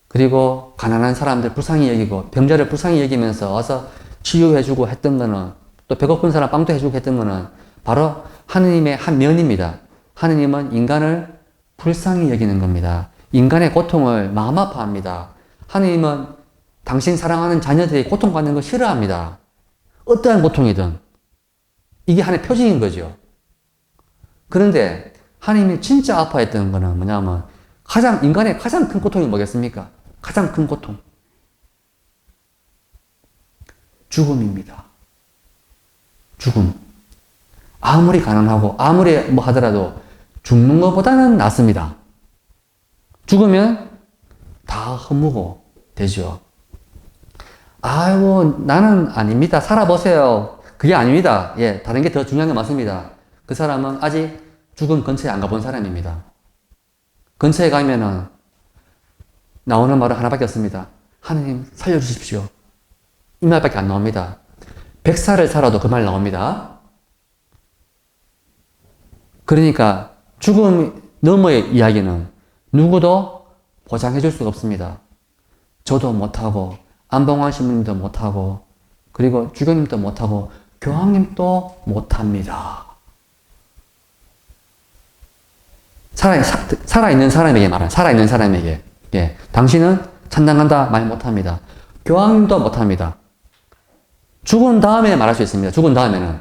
그리고 가난한 사람들 불쌍히 여기고 병자를 불쌍히 여기면서 와서 치유해주고 했던 거는, 또 배고픈 사람 빵도 해주고 했던 거는 바로 하느님의 한 면입니다. 하느님은 인간을 불쌍히 여기는 겁니다. 인간의 고통을 마음 아파합니다. 하느님은 당신 사랑하는 자녀들이 고통받는 거 싫어합니다. 어떠한 고통이든. 이게 하나의 표징인 거죠. 그런데 하느님이 진짜 아파했던 거는 뭐냐면 인간의 가장 큰 고통이 뭐겠습니까? 가장 큰 고통. 죽음입니다. 죽음. 아무리 가난하고 아무리 뭐 하더라도 죽는 것보다는 낫습니다. 죽으면 다 허무고 되죠. 아이고 나는 아닙니다. 살아보세요. 그게 아닙니다. 다른 게 더 중요한 건 맞습니다. 그 사람은 아직 죽음 근처에 안 가본 사람입니다. 근처에 가면은 나오는 말은 하나밖에 없습니다. 하느님 살려주십시오. 이 말밖에 안 나옵니다. 100살을 살아도 그 말 나옵니다. 그러니까 죽음 너머의 이야기는 누구도 보장해 줄 수가 없습니다. 저도 못하고 안봉환 신부님도 못하고 그리고 주교님도 못하고 교황님도 못합니다. 살아있는 사람에게 말하는, 살아있는 사람에게. 당신은 찬양한다 말 못합니다. 교황님도 못합니다. 죽은 다음에 말할 수 있습니다. 죽은 다음에는.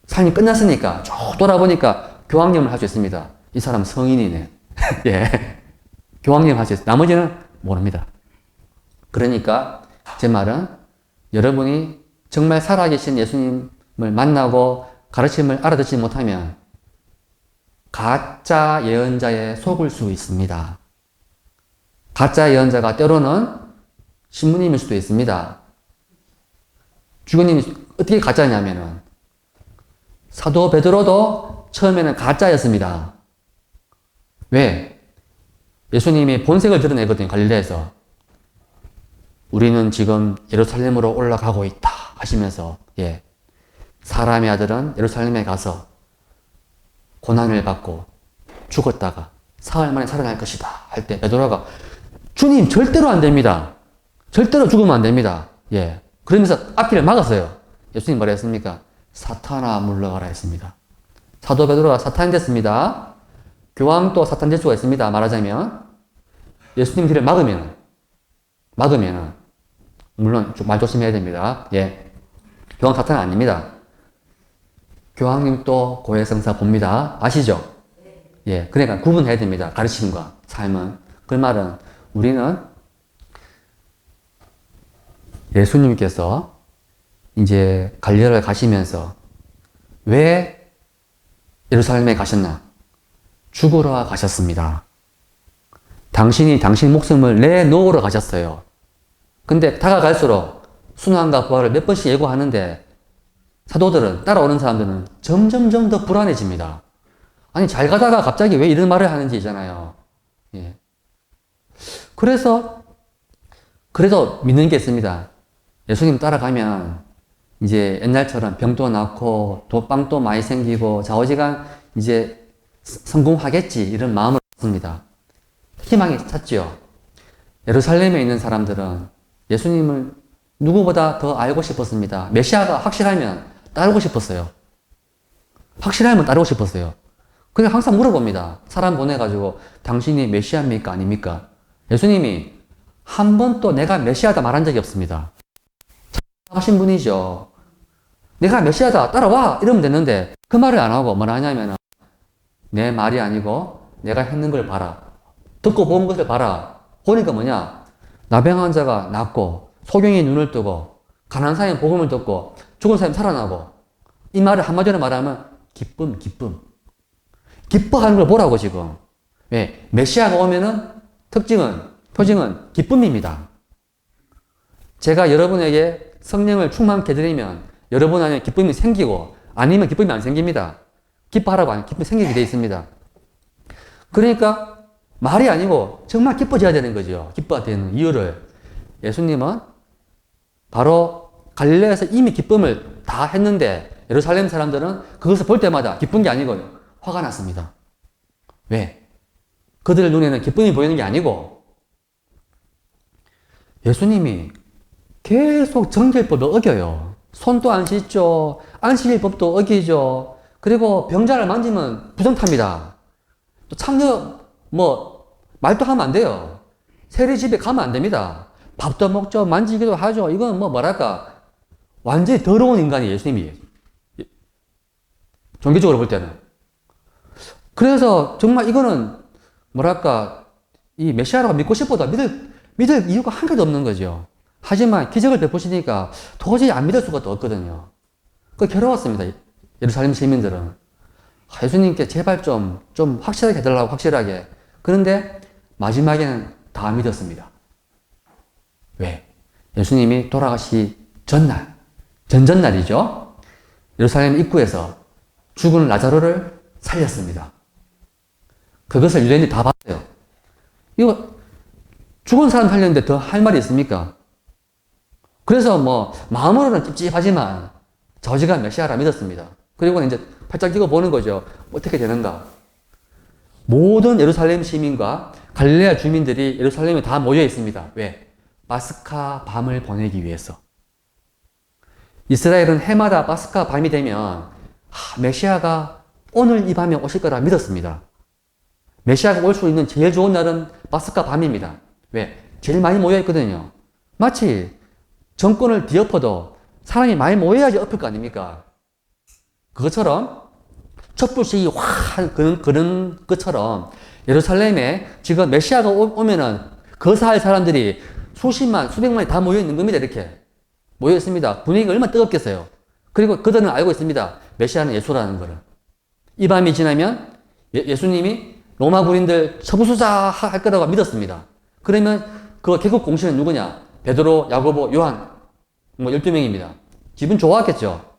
삶이 끝났으니까 쭉 돌아보니까 교황님을 할 수 있습니다. 이 사람 성인이네. 교황님 할 수 있어요. 나머지는 모릅니다. 그러니까 제 말은 여러분이 정말 살아계신 예수님을 만나고 가르침을 알아듣지 못하면 가짜 예언자에 속을 수 있습니다. 가짜 예언자가 때로는 신부님일 수도 있습니다. 주교님이 어떻게 가짜냐면은 사도 베드로도 처음에는 가짜였습니다. 왜? 예수님이 본색을 드러내거든요. 갈릴레에서. 우리는 지금 예루살렘으로 올라가고 있다 하시면서 사람의 아들은 예루살렘에 가서 고난을 받고 죽었다가 사흘 만에 살아날 것이다 할 때 베드로가 주님 절대로 안 됩니다. 절대로 죽으면 안 됩니다. 그러면서 앞길을 막았어요. 예수님 뭐라 했습니까? 사탄아 물러가라 했습니다. 사도 베드로가 사탄이 됐습니다. 교황도 사탄 될 수가 있습니다. 말하자면 예수님 길을 막으면 물론 말 조심해야 됩니다. 교황 사탄은 아닙니다. 교황님도 고해성사 봅니다. 아시죠? 그러니까 구분해야 됩니다. 가르침과 삶은. 그 말은 우리는 예수님께서 이제 갈릴레를 가시면서 왜 예루살렘에 가셨나? 죽으러 가셨습니다. 당신이 당신 목숨을 내놓으러 가셨어요. 근데 다가갈수록 순환과 부활을 몇 번씩 예고하는데 사도들은, 따라오는 사람들은 점점점 더 불안해집니다. 아니, 잘 가다가 갑자기 왜 이런 말을 하는지 있잖아요. 예. 그래서 믿는 게 있습니다. 예수님 따라가면 이제 옛날처럼 병도 낫고 빵도 많이 생기고 좌우지간 이제 성공하겠지, 이런 마음을 갖습니다. 희망이 찼죠. 예루살렘에 있는 사람들은 예수님을 누구보다 더 알고 싶었습니다. 메시아가 확실하면 따르고 싶었어요. 확실하면 따르고 싶었어요. 그냥 항상 물어봅니다. 사람 보내가지고 당신이 메시아입니까? 아닙니까? 예수님이 한 번도 내가 메시아다 말한 적이 없습니다. 하신 분이죠. 내가 메시아다 따라와 이러면 됐는데 그 말을 안 하고 뭐라 하냐면 내 말이 아니고 내가 했는 걸 봐라. 듣고 본 것을 봐라. 보니까 뭐냐? 나병 환자가 낫고 소경이 눈을 뜨고 가난한 사람이 복음을 듣고 죽은 사람이 살아나고 이 말을 한마디로 말하면 기쁨. 기뻐하는 걸 보라고 지금. 왜? 메시아가 오면은 표징은 기쁨입니다. 제가 여러분에게 성령을 충만케 해드리면 여러분 안에 기쁨이 생기고 아니면 기쁨이 안 생깁니다. 기뻐하라고 하면 기쁨이 생기게 되어 있습니다. 그러니까 말이 아니고 정말 기뻐져야 되는 거죠. 기뻐야 되는 이유를. 예수님은 바로 갈릴레에서 이미 기쁨을 다 했는데 예루살렘 사람들은 그것을 볼 때마다 기쁜 게 아니고 화가 났습니다. 왜? 그들 눈에는 기쁨이 보이는 게 아니고 예수님이 계속 정결법을 어겨요. 손도 안 씻죠. 안식일법도 어기죠. 그리고 병자를 만지면 부정탑니다. 또 창녀 말도 하면 안 돼요. 세리 집에 가면 안 됩니다. 밥도 먹죠. 만지기도 하죠. 이건 뭐랄까 완전히 더러운 인간이 예수님이에요. 종교적으로 볼 때는. 그래서 정말 이거는 뭐랄까 이 메시아라고 믿고 싶어도 믿을 이유가 한 개도 없는 거죠. 하지만 기적을 베푸시니까 도저히 안 믿을 수가 또 없거든요. 그 괴로웠습니다. 예루살렘 시민들은. 예수님께 제발 좀 확실하게 해달라고, 확실하게. 그런데 마지막에는 다 믿었습니다. 왜? 예수님이 돌아가시 전날, 전전날이죠. 예루살렘 입구에서 죽은 라자로를 살렸습니다. 그것을 유대인들이 다 봤어요. 이거 죽은 사람 살렸는데 더 할 말이 있습니까? 그래서 마음으로는 찝찝하지만 저지가 메시아라 믿었습니다. 그리고 이제 팔짱 끼고 보는 거죠. 어떻게 되는가? 모든 예루살렘 시민과 갈릴레아 주민들이 예루살렘에 다 모여 있습니다. 왜? 파스카 밤을 보내기 위해서. 이스라엘은 해마다 파스카 밤이 되면 메시아가 오늘 이 밤에 오실 거라 믿었습니다. 메시아가 올 수 있는 제일 좋은 날은 파스카 밤입니다. 왜? 제일 많이 모여 있거든요. 마치 정권을 뒤엎어도 사람이 많이 모여야지 엎을 거 아닙니까? 그것처럼 촛불식이 확 그런 것처럼 예루살렘에 지금 메시아가 오면은 거사할 사람들이 수백만이 다 모여 있는 겁니다. 이렇게 모여 있습니다. 분위기가 얼마나 뜨겁겠어요. 그리고 그들은 알고 있습니다. 메시아는 예수라는 거를. 이 밤이 지나면 예수님이 로마 군인들 처부수자 할 거라고 믿었습니다. 그러면 그 개국 공신은 누구냐? 베드로, 야고보, 요한 12명입니다. 기분 좋았겠죠.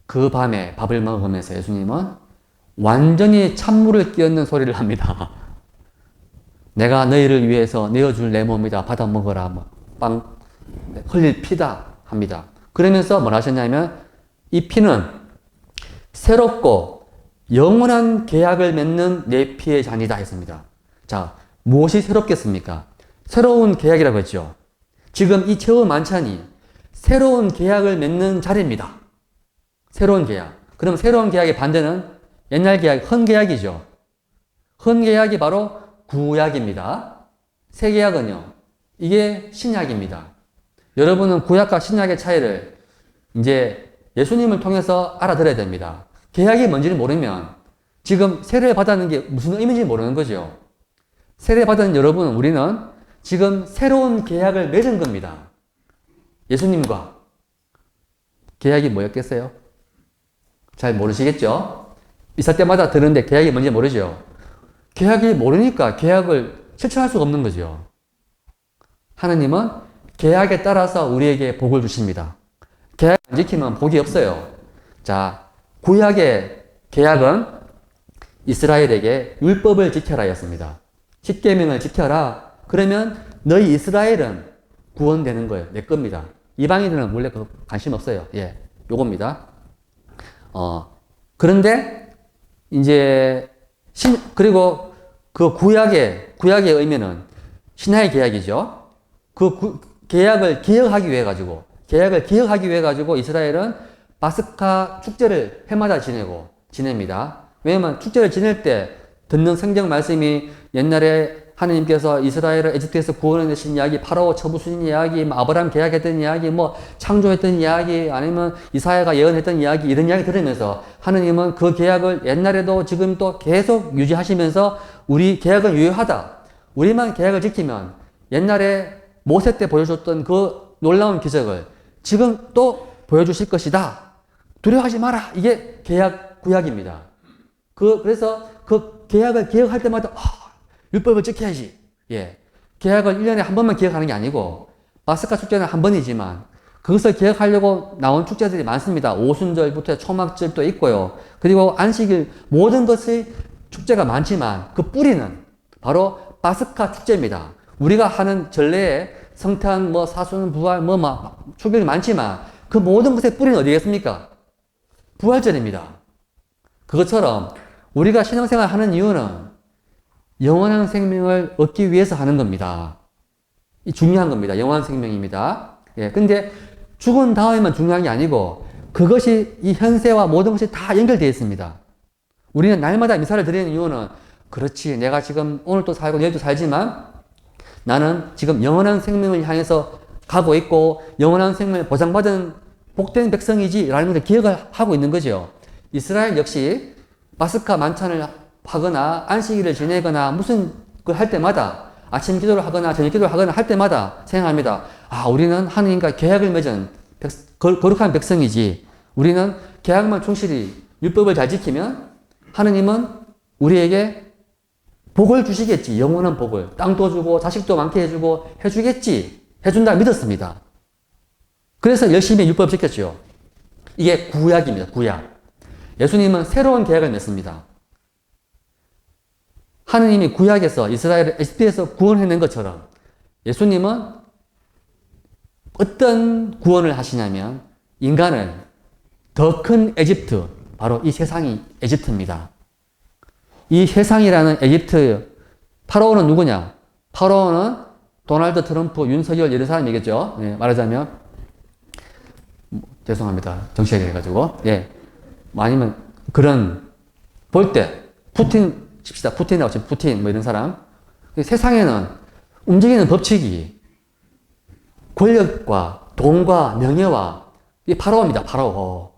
그 밤에 밥을 먹으면서 예수님은 완전히 찬물을 끼얹는 소리를 합니다. 내가 너희를 위해서 내어줄 내 몸이다. 받아 먹어라. 빵 흘릴 피다 합니다. 그러면서 뭘 하셨냐면 이 피는 새롭고 영원한 계약을 맺는 내 피의 잔이다 했습니다. 자, 무엇이 새롭겠습니까? 새로운 계약이라고 했죠. 지금 이 최후 만찬이 새로운 계약을 맺는 자리입니다. 새로운 계약. 그럼 새로운 계약의 반대는 옛날 계약, 헌계약이죠. 헌계약이 바로 구약입니다. 새 계약은요, 이게 신약입니다. 여러분은 구약과 신약의 차이를 이제 예수님을 통해서 알아들어야 됩니다. 계약이 뭔지를 모르면 지금 세례를 받았는 게 무슨 의미인지 모르는 거죠. 세례 받은 여러분, 우리는 지금 새로운 계약을 맺은 겁니다. 예수님과. 계약이 뭐였겠어요? 잘 모르시겠죠? 이사 때마다 들었는데 계약이 뭔지 모르죠? 계약이 모르니까 계약을 실천할 수가 없는 거죠. 하나님은 계약에 따라서 우리에게 복을 주십니다. 계약 안 지키면 복이 없어요. 자, 구약의 계약은 이스라엘에게 율법을 지켜라 였습니다. 십계명을 지켜라. 그러면 너희 이스라엘은 구원되는 거예요. 내 겁니다. 이방인들은 원래 그 관심 없어요. 예, 요겁니다. 그런데 이제 그리고 그 구약의 의미는 신화의 계약이죠. 계약을 기억하기 위해 가지고 이스라엘은 파스카 축제를 해마다 지냅니다. 왜냐면 축제를 지낼 때 듣는 성경 말씀이 옛날에 하느님께서 이스라엘을 에집트에서 구원해내신 이야기, 파라오 처부수신 이야기, 아브라함 계약했던 이야기, 창조했던 이야기, 아니면 이사야가 예언했던 이야기, 이런 이야기 들으면서 하느님은 그 계약을 옛날에도 지금도 계속 유지하시면서 우리 계약은 유효하다. 우리만 계약을 지키면 옛날에 모세 때 보여줬던 그 놀라운 기적을 지금 또 보여주실 것이다. 두려워하지 마라. 이게 구약입니다. 그래서 그 계약을 기억할 때마다 율법을 지켜야지. 예. 계약을 1년에 한 번만 기억하는 게 아니고 파스카 축제는 한 번이지만 그것을 기억하려고 나온 축제들이 많습니다. 오순절부터 초막절도 있고요. 그리고 안식일 모든 것이 축제가 많지만 그 뿌리는 바로 파스카 축제입니다. 우리가 하는 전례에 성탄, 사순, 부활, 축일이 많지만 그 모든 것의 뿌리는 어디겠습니까? 부활절입니다. 그것처럼 우리가 신앙생활 하는 이유는 영원한 생명을 얻기 위해서 하는 겁니다. 이 중요한 겁니다. 영원한 생명입니다. 예, 근데 죽은 다음에만 중요한 게 아니고 그것이 이 현세와 모든 것이 다 연결되어 있습니다. 우리는 날마다 미사를 드리는 이유는 그렇지, 내가 지금 오늘도 살고 내일도 살지만 나는 지금 영원한 생명을 향해서 가고 있고 영원한 생명을 보장받은 복된 백성이지 라는 것을 기억을 하고 있는 거죠. 이스라엘 역시 파스카 만찬을 하거나 안식일을 지내거나 무슨 걸 할 때마다 아침 기도를 하거나 저녁 기도를 하거나 할 때마다 생각합니다. 우리는 하느님과 계약을 맺은 거룩한 백성이지. 우리는 계약만 충실히 율법을 잘 지키면 하느님은 우리에게 복을 주시겠지. 영원한 복을. 땅도 주고 자식도 많게 해주고 해주겠지. 해준다 믿었습니다. 그래서 열심히 율법 지켰죠. 이게 구약입니다. 구약. 예수님은 새로운 계약을 맺습니다. 하느님이 구약에서 이스라엘을 에집트에서 구원해낸 것처럼 예수님은 어떤 구원을 하시냐면 인간을 더 큰 에집트, 바로 이 세상이 에집트입니다. 이 세상이라는 에집트, 파라오는 누구냐? 파라오는 도널드 트럼프, 윤석열 이런 사람이겠죠. 예, 말하자면 죄송합니다. 정치하게 해가지고. 예. 아니면 그런 볼 때 푸틴 칩시다. 푸틴이라고 칩시다. 푸틴 이런 사람. 세상에는 움직이는 법칙이 권력과 돈과 명예와 이 파라오입니다. 파라오.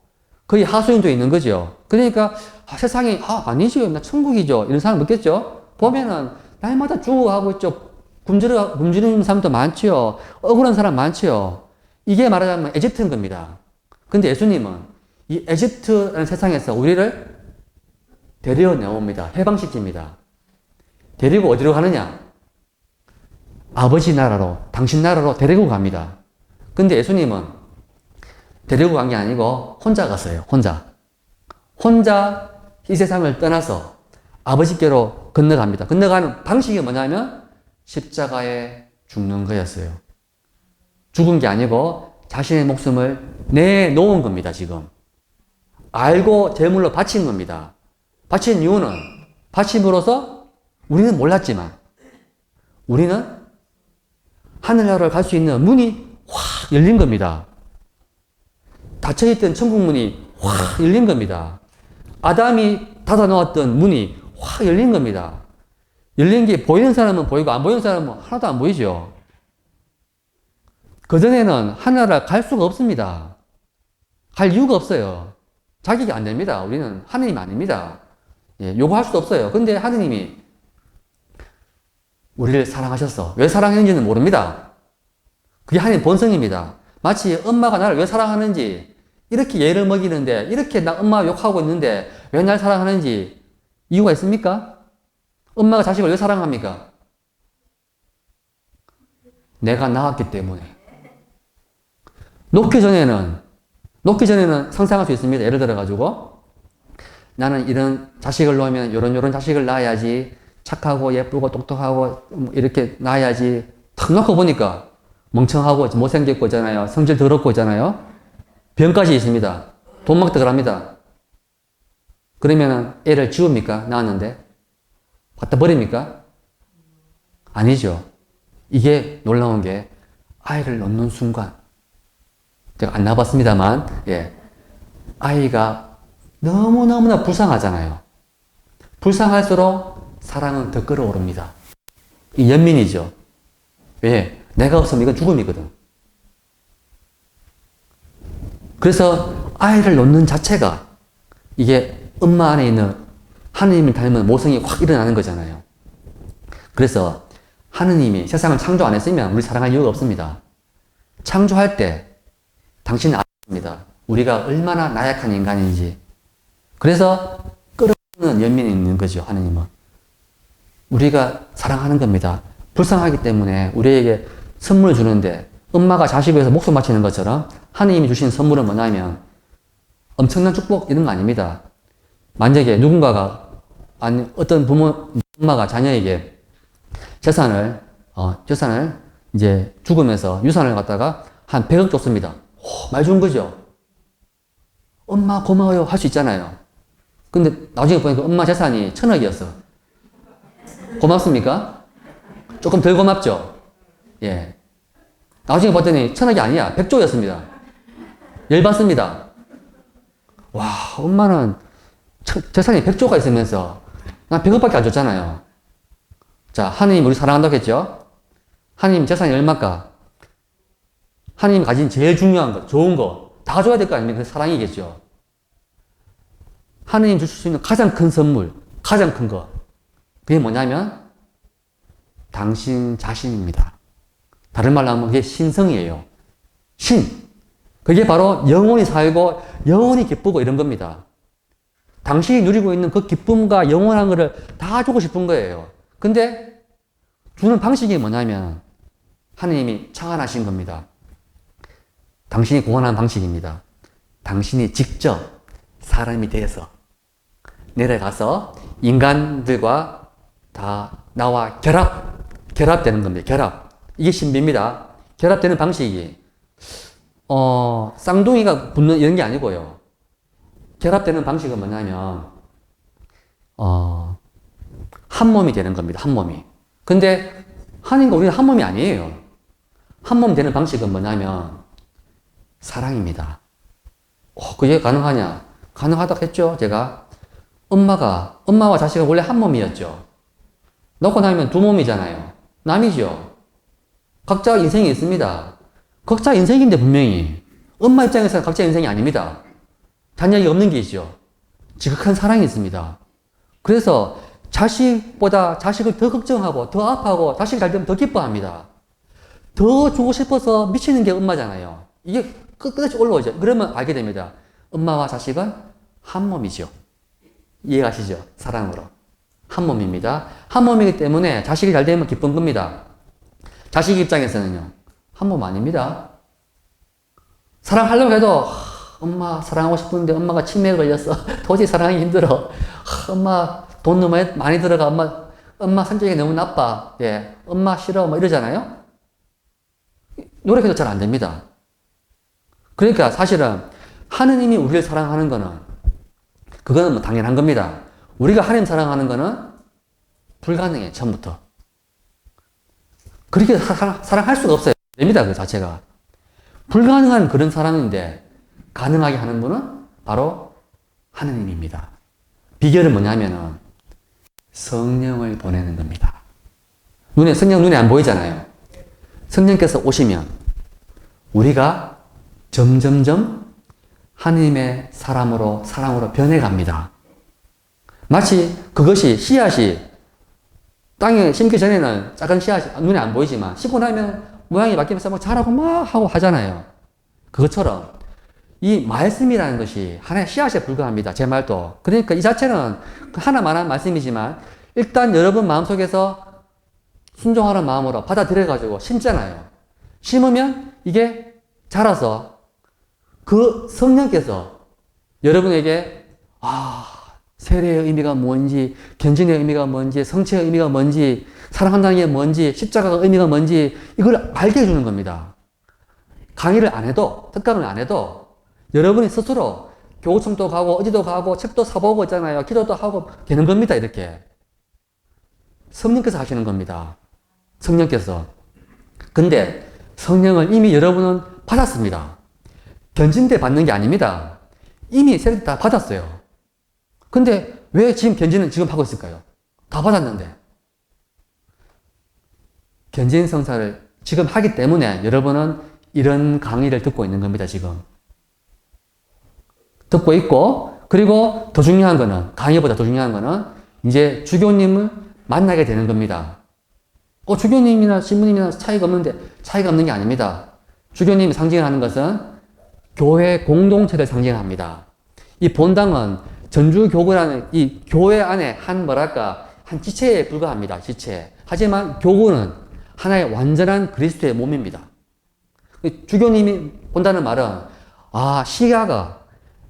거의 하수인도 있는 거죠. 그러니까 세상이 아니죠. 나 천국이죠. 이런 사람 없겠죠. 보면은 날마다 죽어가고 있죠. 굶주리는 사람도 많죠. 억울한 사람 많죠. 이게 말하자면 에집트인 겁니다. 근데 예수님은 이 에집트라는 세상에서 우리를 데려 내옵니다. 해방시킵니다. 데리고 어디로 가느냐? 아버지 나라로, 당신 나라로 데리고 갑니다. 근데 예수님은 데리고 간 게 아니고 혼자 갔어요. 혼자 이 세상을 떠나서 아버지께로 건너갑니다. 건너가는 방식이 뭐냐면 십자가에 죽는 거였어요. 죽은 게 아니고 자신의 목숨을 내놓은 겁니다. 지금. 알고 제물로 바친 겁니다. 바친 이유는 바침으로써 우리는 몰랐지만 우리는 하늘나라를 갈 수 있는 문이 확 열린 겁니다. 닫혀있던 천국 문이 확 열린 겁니다. 아담이 닫아놓았던 문이 확 열린 겁니다. 열린 게 보이는 사람은 보이고 안 보이는 사람은 하나도 안 보이죠. 그전에는 하늘나라 갈 수가 없습니다. 갈 이유가 없어요. 자격이 안 됩니다. 우리는 하느님 아닙니다. 예, 요구할 수도 없어요. 근데 하느님이 우리를 사랑하셨어. 왜 사랑했는지는 모릅니다. 그게 하느님 본성입니다. 마치 엄마가 나를 왜 사랑하는지, 이렇게 예를 먹이는데, 이렇게 나 엄마 욕하고 있는데 왜 날 사랑하는지 이유가 있습니까? 엄마가 자식을 왜 사랑합니까? 내가 낳았기 때문에. 놓기 전에는 상상할 수 있습니다. 예를 들어가지고, 나는 이런 자식을 놓으면 요런 자식을 낳아야지, 착하고 예쁘고 똑똑하고 이렇게 낳아야지. 탁 놓고 보니까 멍청하고 못생겼고 있잖아요. 성질 더럽고 있잖아요. 병까지 있습니다. 돈 막 들어갑니다. 그러면은 애를 지웁니까? 낳았는데? 갖다 버립니까? 아니죠. 이게 놀라운 게 아이를 놓는 순간, 제가 안 낳아봤습니다만, 예. 아이가 너무너무나 불쌍하잖아요. 불쌍할수록 사랑은 더 끌어오릅니다. 이 연민이죠. 왜? 내가 없으면 이건 죽음이거든. 그래서 아이를 놓는 자체가 이게 엄마 안에 있는 하느님을 닮은 모성이 확 일어나는 거잖아요. 그래서 하느님이 세상을 창조 안 했으면 우리 사랑할 이유가 없습니다. 창조할 때 당신은 알았습니다. 우리가 얼마나 나약한 인간인지. 그래서 끌어오는 연민이 있는 거죠, 하느님은. 우리가 사랑하는 겁니다. 불쌍하기 때문에 우리에게 선물을 주는데 엄마가 자식을 위해서 목숨 바치는 것처럼 하느님이 주신 선물은 뭐냐면 엄청난 축복 이런 거 아닙니다. 만약에 누군가가, 아니, 어떤 엄마가 자녀에게 재산을 이제 죽으면서 유산을 갖다가 한 100억 줬습니다. 많이 준 거죠. 엄마 고마워요 할 수 있잖아요. 근데 나중에 보니까 엄마 재산이 1000억이었어. 고맙습니까? 조금 덜 고맙죠? 예. 나중에 봤더니 1000억이 아니야. 100조였습니다. 열받습니다. 와, 엄마는 재산이 100조가 있으면서 난 100억밖에 안 줬잖아요. 자, 하느님 우리 사랑한다고 했죠? 하느님 재산이 얼마까? 하느님 가진 제일 중요한 거, 좋은 거 다 줘야 될 거 아닙니까? 그게 사랑이겠죠. 하느님 주실 수 있는 가장 큰 선물, 가장 큰 거, 그게 뭐냐면 당신 자신입니다. 다른 말로 하면 그게 신성이에요. 신. 그게 바로 영원히 살고 영원히 기쁘고 이런 겁니다. 당신이 누리고 있는 그 기쁨과 영원한 것을 다 주고 싶은 거예요. 근데 주는 방식이 뭐냐면 하느님이 창안하신 겁니다. 당신이 공헌한 방식입니다. 당신이 직접 사람이 돼서 내려가서 인간들과 다 나와 결합되는 겁니다. 결합. 이게 신비입니다. 결합되는 방식이 쌍둥이가 붙는 이런 게 아니고요. 결합되는 방식은 뭐냐면 한 몸이 되는 겁니다. 한 몸이. 근데 하나님과 우리는 한 몸이 아니에요. 한 몸 되는 방식은 뭐냐면 사랑입니다. 그게 가능하냐? 가능하다고 했죠, 제가. 엄마와 자식은 원래 한 몸이었죠. 놓고 나면 두 몸이잖아요. 남이죠. 각자 인생이 있습니다. 각자 인생인데 분명히. 엄마 입장에서는 각자 인생이 아닙니다. 자녀가 없는 게 있죠. 지극한 사랑이 있습니다. 그래서 자식보다 자식을 더 걱정하고 더 아파하고 자식이 잘 되면 더 기뻐합니다. 더 주고 싶어서 미치는 게 엄마잖아요. 이게 끝까지 올라오죠. 그러면 알게 됩니다. 엄마와 자식은 한 몸이죠. 이해가시죠? 사랑으로. 한 몸입니다. 한 몸이기 때문에 자식이 잘 되면 기쁜 겁니다. 자식 입장에서는요. 한 몸 아닙니다. 사랑하려고 해도 엄마 사랑하고 싶은데 엄마가 치매에 걸렸어. 도저히 사랑하기 힘들어. 엄마 돈 너무 많이 들어가. 엄마 성격이 너무 나빠. 예, 엄마 싫어. 뭐 이러잖아요. 노력해도 잘 안 됩니다. 그러니까 사실은 하느님이 우리를 사랑하는 거는 그거는 뭐 당연한 겁니다. 우리가 하느님 사랑하는 거는 불가능해, 처음부터. 그렇게 사랑할 수가 없어요. 됩니다, 그 자체가. 불가능한 그런 사랑인데 가능하게 하는 분은 바로 하느님입니다. 비결은 뭐냐면은 성령을 보내는 겁니다. 성령 눈에 안 보이잖아요. 성령께서 오시면 우리가 점점점 하느님의 사랑으로 변해갑니다. 마치 그것이 씨앗이 땅에 심기 전에는 작은 씨앗이 눈에 안 보이지만 심고 나면 모양이 바뀌면서 막 자라고 막 하고 하잖아요. 그것처럼 이 말씀이라는 것이 하나의 씨앗에 불과합니다. 제 말도. 그러니까 이 자체는 하나만한 말씀이지만 일단 여러분 마음속에서 순종하는 마음으로 받아들여가지고 심잖아요. 심으면 이게 자라서 그 성령께서 여러분에게 세례의 의미가 뭔지, 견진의 의미가 뭔지, 성체의 의미가 뭔지, 사랑한다는 게 뭔지, 십자가의 의미가 뭔지 이걸 알게 해주는 겁니다. 강의를 안 해도, 특강을 안 해도 여러분이 스스로 교구청도 가고 어디도 가고 책도 사보고 있잖아요. 기도도 하고 되는 겁니다. 이렇게. 성령께서 하시는 겁니다. 성령께서. 근데 성령을 이미 여러분은 받았습니다. 견진대 받는 게 아닙니다. 이미 세례 다 받았어요. 근데 왜 지금 견진은 지금 하고 있을까요? 다 받았는데. 견진 성사를 지금 하기 때문에 여러분은 이런 강의를 듣고 있는 겁니다, 지금. 듣고 있고, 그리고 더 중요한 거는, 강의보다 더 중요한 거는, 이제 주교님을 만나게 되는 겁니다. 주교님이나 신부님이나 차이가 없는데, 차이가 없는 게 아닙니다. 주교님이 상징하는 것은 교회 공동체를 상징합니다. 이 본당은 전주교구라는 이 교회 안에 한 지체에 불과합니다, 지체. 하지만 교구는 하나의 완전한 그리스도의 몸입니다. 주교님이 본다는 말은, 시야가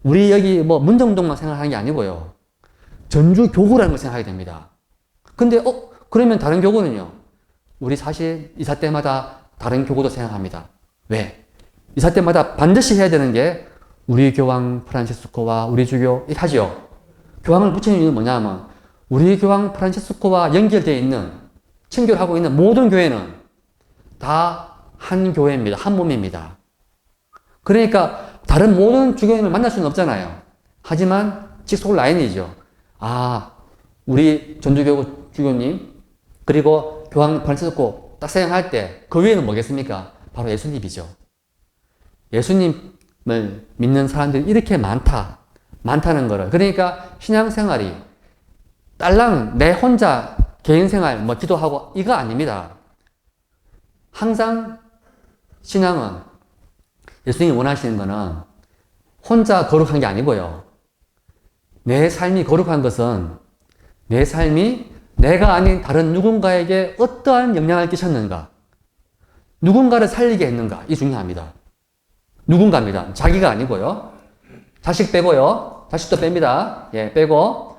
우리 여기 문정동만 생각하는 게 아니고요. 전주 교구라는 걸 생각하게 됩니다. 근데, 그러면 다른 교구는요? 우리 사실 이사 때마다 다른 교구도 생각합니다. 왜? 이사 때마다 반드시 해야 되는 게 우리 교황 프란치스코와 우리 주교, 이렇게 하죠. 교황을 붙이는 이유는 뭐냐면, 우리 교황 프란치스코와 연결되어 있는, 친교를 하고 있는 모든 교회는 다 한 교회입니다. 한 몸입니다. 그러니까 다른 모든 주교님을 만날 수는 없잖아요. 하지만 직속 라인이죠. 우리 전주교구 주교님, 그리고 교황 프란치스코 딱 생각할 때 그 위에는 뭐겠습니까? 바로 예수님이죠. 예수님을 믿는 사람들이 이렇게 많다는 거를. 그러니까 신앙생활이 딸랑 내 혼자 개인생활 기도하고 이거 아닙니다. 항상 신앙은 예수님이 원하시는 거는 혼자 거룩한 게 아니고요. 내 삶이 거룩한 것은 내 삶이 내가 아닌 다른 누군가에게 어떠한 영향을 끼쳤는가, 누군가를 살리게 했는가, 이 중요합니다. 누군가입니다. 자기가 아니고요. 자식 빼고요. 자식도 뺍니다. 빼고.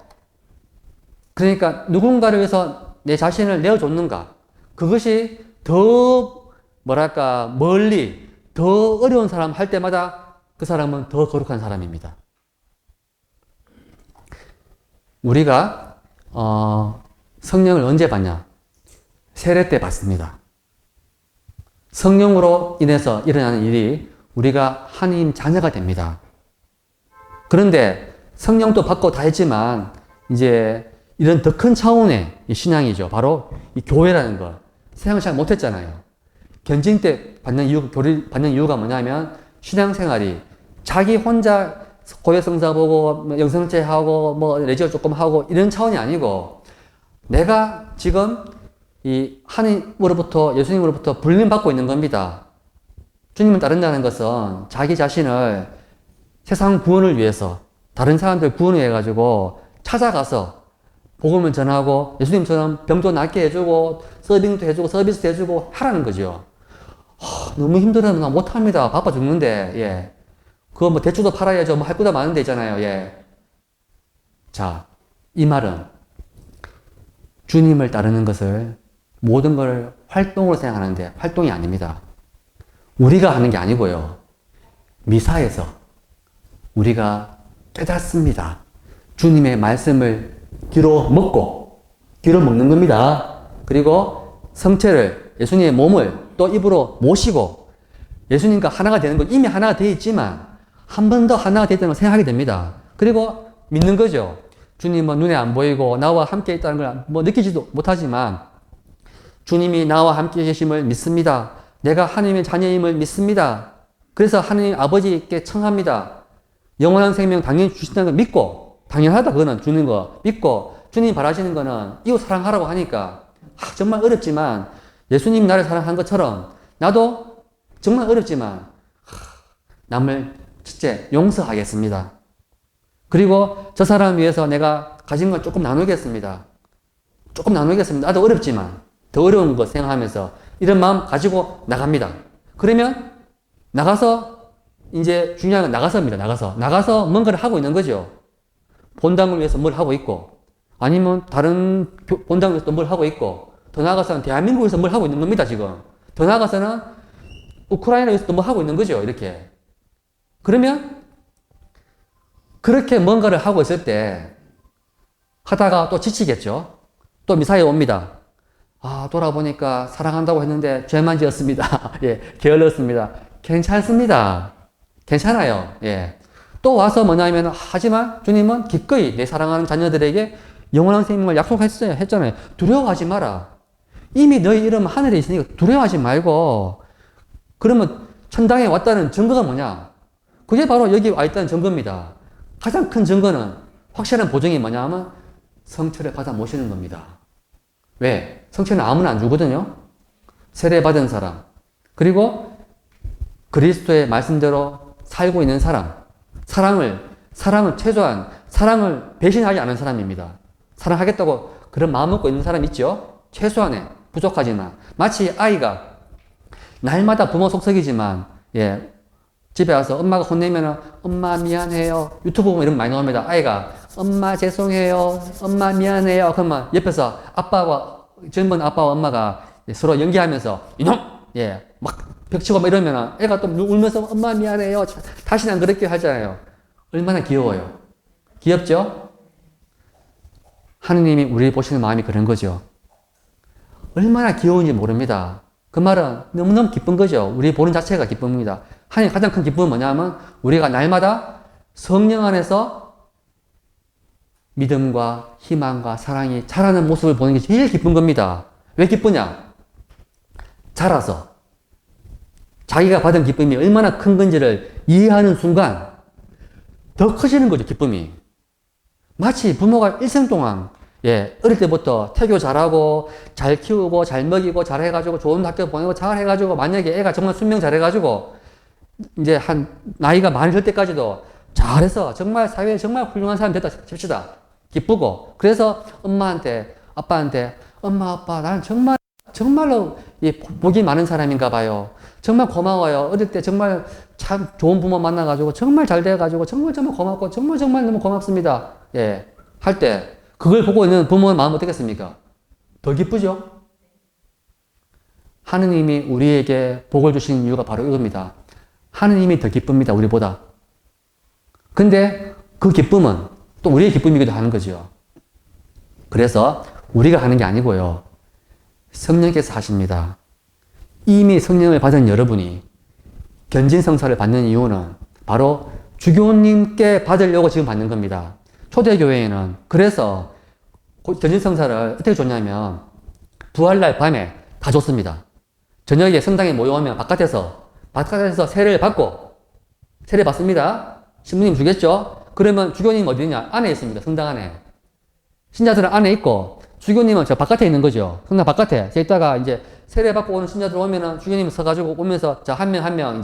그러니까 누군가를 위해서 내 자신을 내어줬는가, 그것이 더 멀리, 더 어려운 사람 할 때마다 그 사람은 더 거룩한 사람입니다. 우리가, 성령을 언제 받냐? 세례 때 받습니다. 성령으로 인해서 일어나는 일이 우리가 하나님 자녀가 됩니다. 그런데 성령도 받고 다 했지만, 이제 이런 더 큰 차원의 신앙이죠. 바로 이 교회라는 거. 세상을 잘 못했잖아요. 견진 때 교리를 받는 이유가 뭐냐면, 신앙생활이 자기 혼자 고해성사 보고, 영성체 하고, 레지오 조금 하고, 이런 차원이 아니고, 내가 지금 이 하나님으로부터, 예수님으로부터 불림받고 있는 겁니다. 주님을 따른다는 것은 자기 자신을 세상 구원을 위해서, 다른 사람들 구원을 해가지고 찾아가서 복음을 전하고, 예수님처럼 병도 낫게 해주고, 서빙도 해주고, 서비스도 해주고 하라는 거죠. 너무 힘들어서 나 못합니다. 바빠 죽는데, 그거 대추도 팔아야죠. 할 거다 많은 데 있잖아요. 자, 이 말은 주님을 따르는 것을 모든 걸 활동으로 생각하는데 활동이 아닙니다. 우리가 하는 게 아니고요. 미사에서 우리가 깨닫습니다. 주님의 말씀을 귀로 먹는 겁니다. 그리고 성체를, 예수님의 몸을 또 입으로 모시고 예수님과 하나가 되는 건 이미 하나가 되어 있지만 한 번 더 하나가 되어 있다는 걸 생각하게 됩니다. 그리고 믿는 거죠. 주님은 눈에 안 보이고 나와 함께 있다는 걸 느끼지도 못하지만 주님이 나와 함께 계심을 믿습니다. 내가 하나님의 자녀임을 믿습니다. 그래서 하나님 아버지께 청합니다. 영원한 생명 당연히 주신다는 걸 믿고, 당연하다 그거는 주는 거 믿고, 주님이 바라시는 거는 이웃 사랑하라고 하니까 정말 어렵지만 예수님 나를 사랑한 것처럼 나도 정말 어렵지만 남을 첫째 용서하겠습니다. 그리고 저 사람 위해서 내가 가진 걸 조금 나누겠습니다. 나도 어렵지만 더 어려운 거 생각하면서 이런 마음 가지고 나갑니다. 그러면 나가서 이제 중요한 건 나가서입니다. 나가서 뭔가를 하고 있는 거죠. 본당을 위해서 뭘 하고 있고, 아니면 다른 본당을 위해서 뭘 하고 있고, 더 나아가서는 대한민국에서 뭘 하고 있는 겁니다, 지금. 더 나아가서는 우크라이나에서 뭘 하고 있는 거죠, 이렇게. 그러면, 그렇게 뭔가를 하고 있을 때, 하다가 또 지치겠죠? 또 미사일 옵니다. 아, 돌아보니까 사랑한다고 했는데 죄만 지었습니다. 예, 게을렀습니다. 괜찮습니다. 괜찮아요. 예. 또 와서 뭐냐면, 하지만 주님은 기꺼이 내 사랑하는 자녀들에게 영원한 생명을 했잖아요. 두려워하지 마라. 이미 너희 이름은 하늘에 있으니까 두려워하지 말고, 그러면 천당에 왔다는 증거가 뭐냐? 그게 바로 여기 와 있다는 증거입니다. 가장 큰 증거는 확실한 보증이 뭐냐 하면 성처를 받아 모시는 겁니다. 왜? 성처는 아무나 안 주거든요. 세례받은 사람, 그리고 그리스도의 말씀대로 살고 있는 사람, 사랑을 최소한 사랑을 배신하지 않은 사람입니다. 사랑하겠다고 그런 마음 먹고 있는 사람 있죠? 최소한의 부족하지만 마치 아이가 날마다 부모 속썩이지만 예, 집에 와서 엄마가 혼내면 엄마 미안해요. 유튜브 보면 이런 거 많이 나옵니다. 아이가 엄마 죄송해요. 엄마 미안해요. 그러면 옆에서 젊은 아빠와 엄마가 서로 연기하면서 이놈! 예, 막 벽치고 막 이러면 애가 또 울면서 엄마 미안해요. 다시는 안 그렇게 하잖아요. 얼마나 귀여워요. 귀엽죠? 하느님이 우리를 보시는 마음이 그런 거죠. 얼마나 귀여운지 모릅니다. 그 말은 너무너무 기쁜 거죠. 우리 보는 자체가 기쁨입니다. 하나님 가장 큰 기쁨은 뭐냐면 우리가 날마다 성령 안에서 믿음과 희망과 사랑이 자라는 모습을 보는 게 제일 기쁜 겁니다. 왜 기쁘냐? 자라서 자기가 받은 기쁨이 얼마나 큰 건지를 이해하는 순간 더 커지는 거죠, 기쁨이. 마치 부모가 일생 동안 예, 어릴 때부터 태교 잘하고, 잘 키우고, 잘 먹이고, 잘 해가지고, 좋은 학교 보내고, 잘 해가지고, 만약에 애가 정말 순명 잘해가지고, 이제 나이가 많이 들 때까지도 잘해서, 정말 사회에 정말 훌륭한 사람 됐다 칩시다. 기쁘고. 그래서 엄마한테, 아빠한테, 엄마, 아빠, 나는 정말로 복이 많은 사람인가 봐요. 정말 고마워요. 어릴 때 정말 참 좋은 부모 만나가지고, 정말 잘 돼가지고, 정말 고맙고, 정말 너무 고맙습니다. 예, 할 때, 그걸 보고 있는 부모의 마음 어떻겠습니까? 더 기쁘죠? 하느님이 우리에게 복을 주신 이유가 바로 이겁니다. 하느님이 더 기쁩니다, 우리보다. 근데 그 기쁨은 또 우리의 기쁨이기도 하는 거죠. 그래서 우리가 하는 게 아니고요. 성령께서 하십니다. 이미 성령을 받은 여러분이 견진성사를 받는 이유는 바로 주교님께 받으려고 지금 받는 겁니다. 초대교회에는 그래서 견진성사를 어떻게 줬냐면 부활날 밤에 다 줬습니다. 저녁에 성당에 모여오면 바깥에서 세례를 받습니다. 신부님 주겠죠? 그러면 주교님 어디냐? 안에 있습니다. 성당 안에. 신자들은 안에 있고 주교님은 저 바깥에 있는 거죠. 성당 바깥에. 이따가 이제 세례 받고 오는 신자들 오면은 주교님이 서가지고 오면서 자, 한 명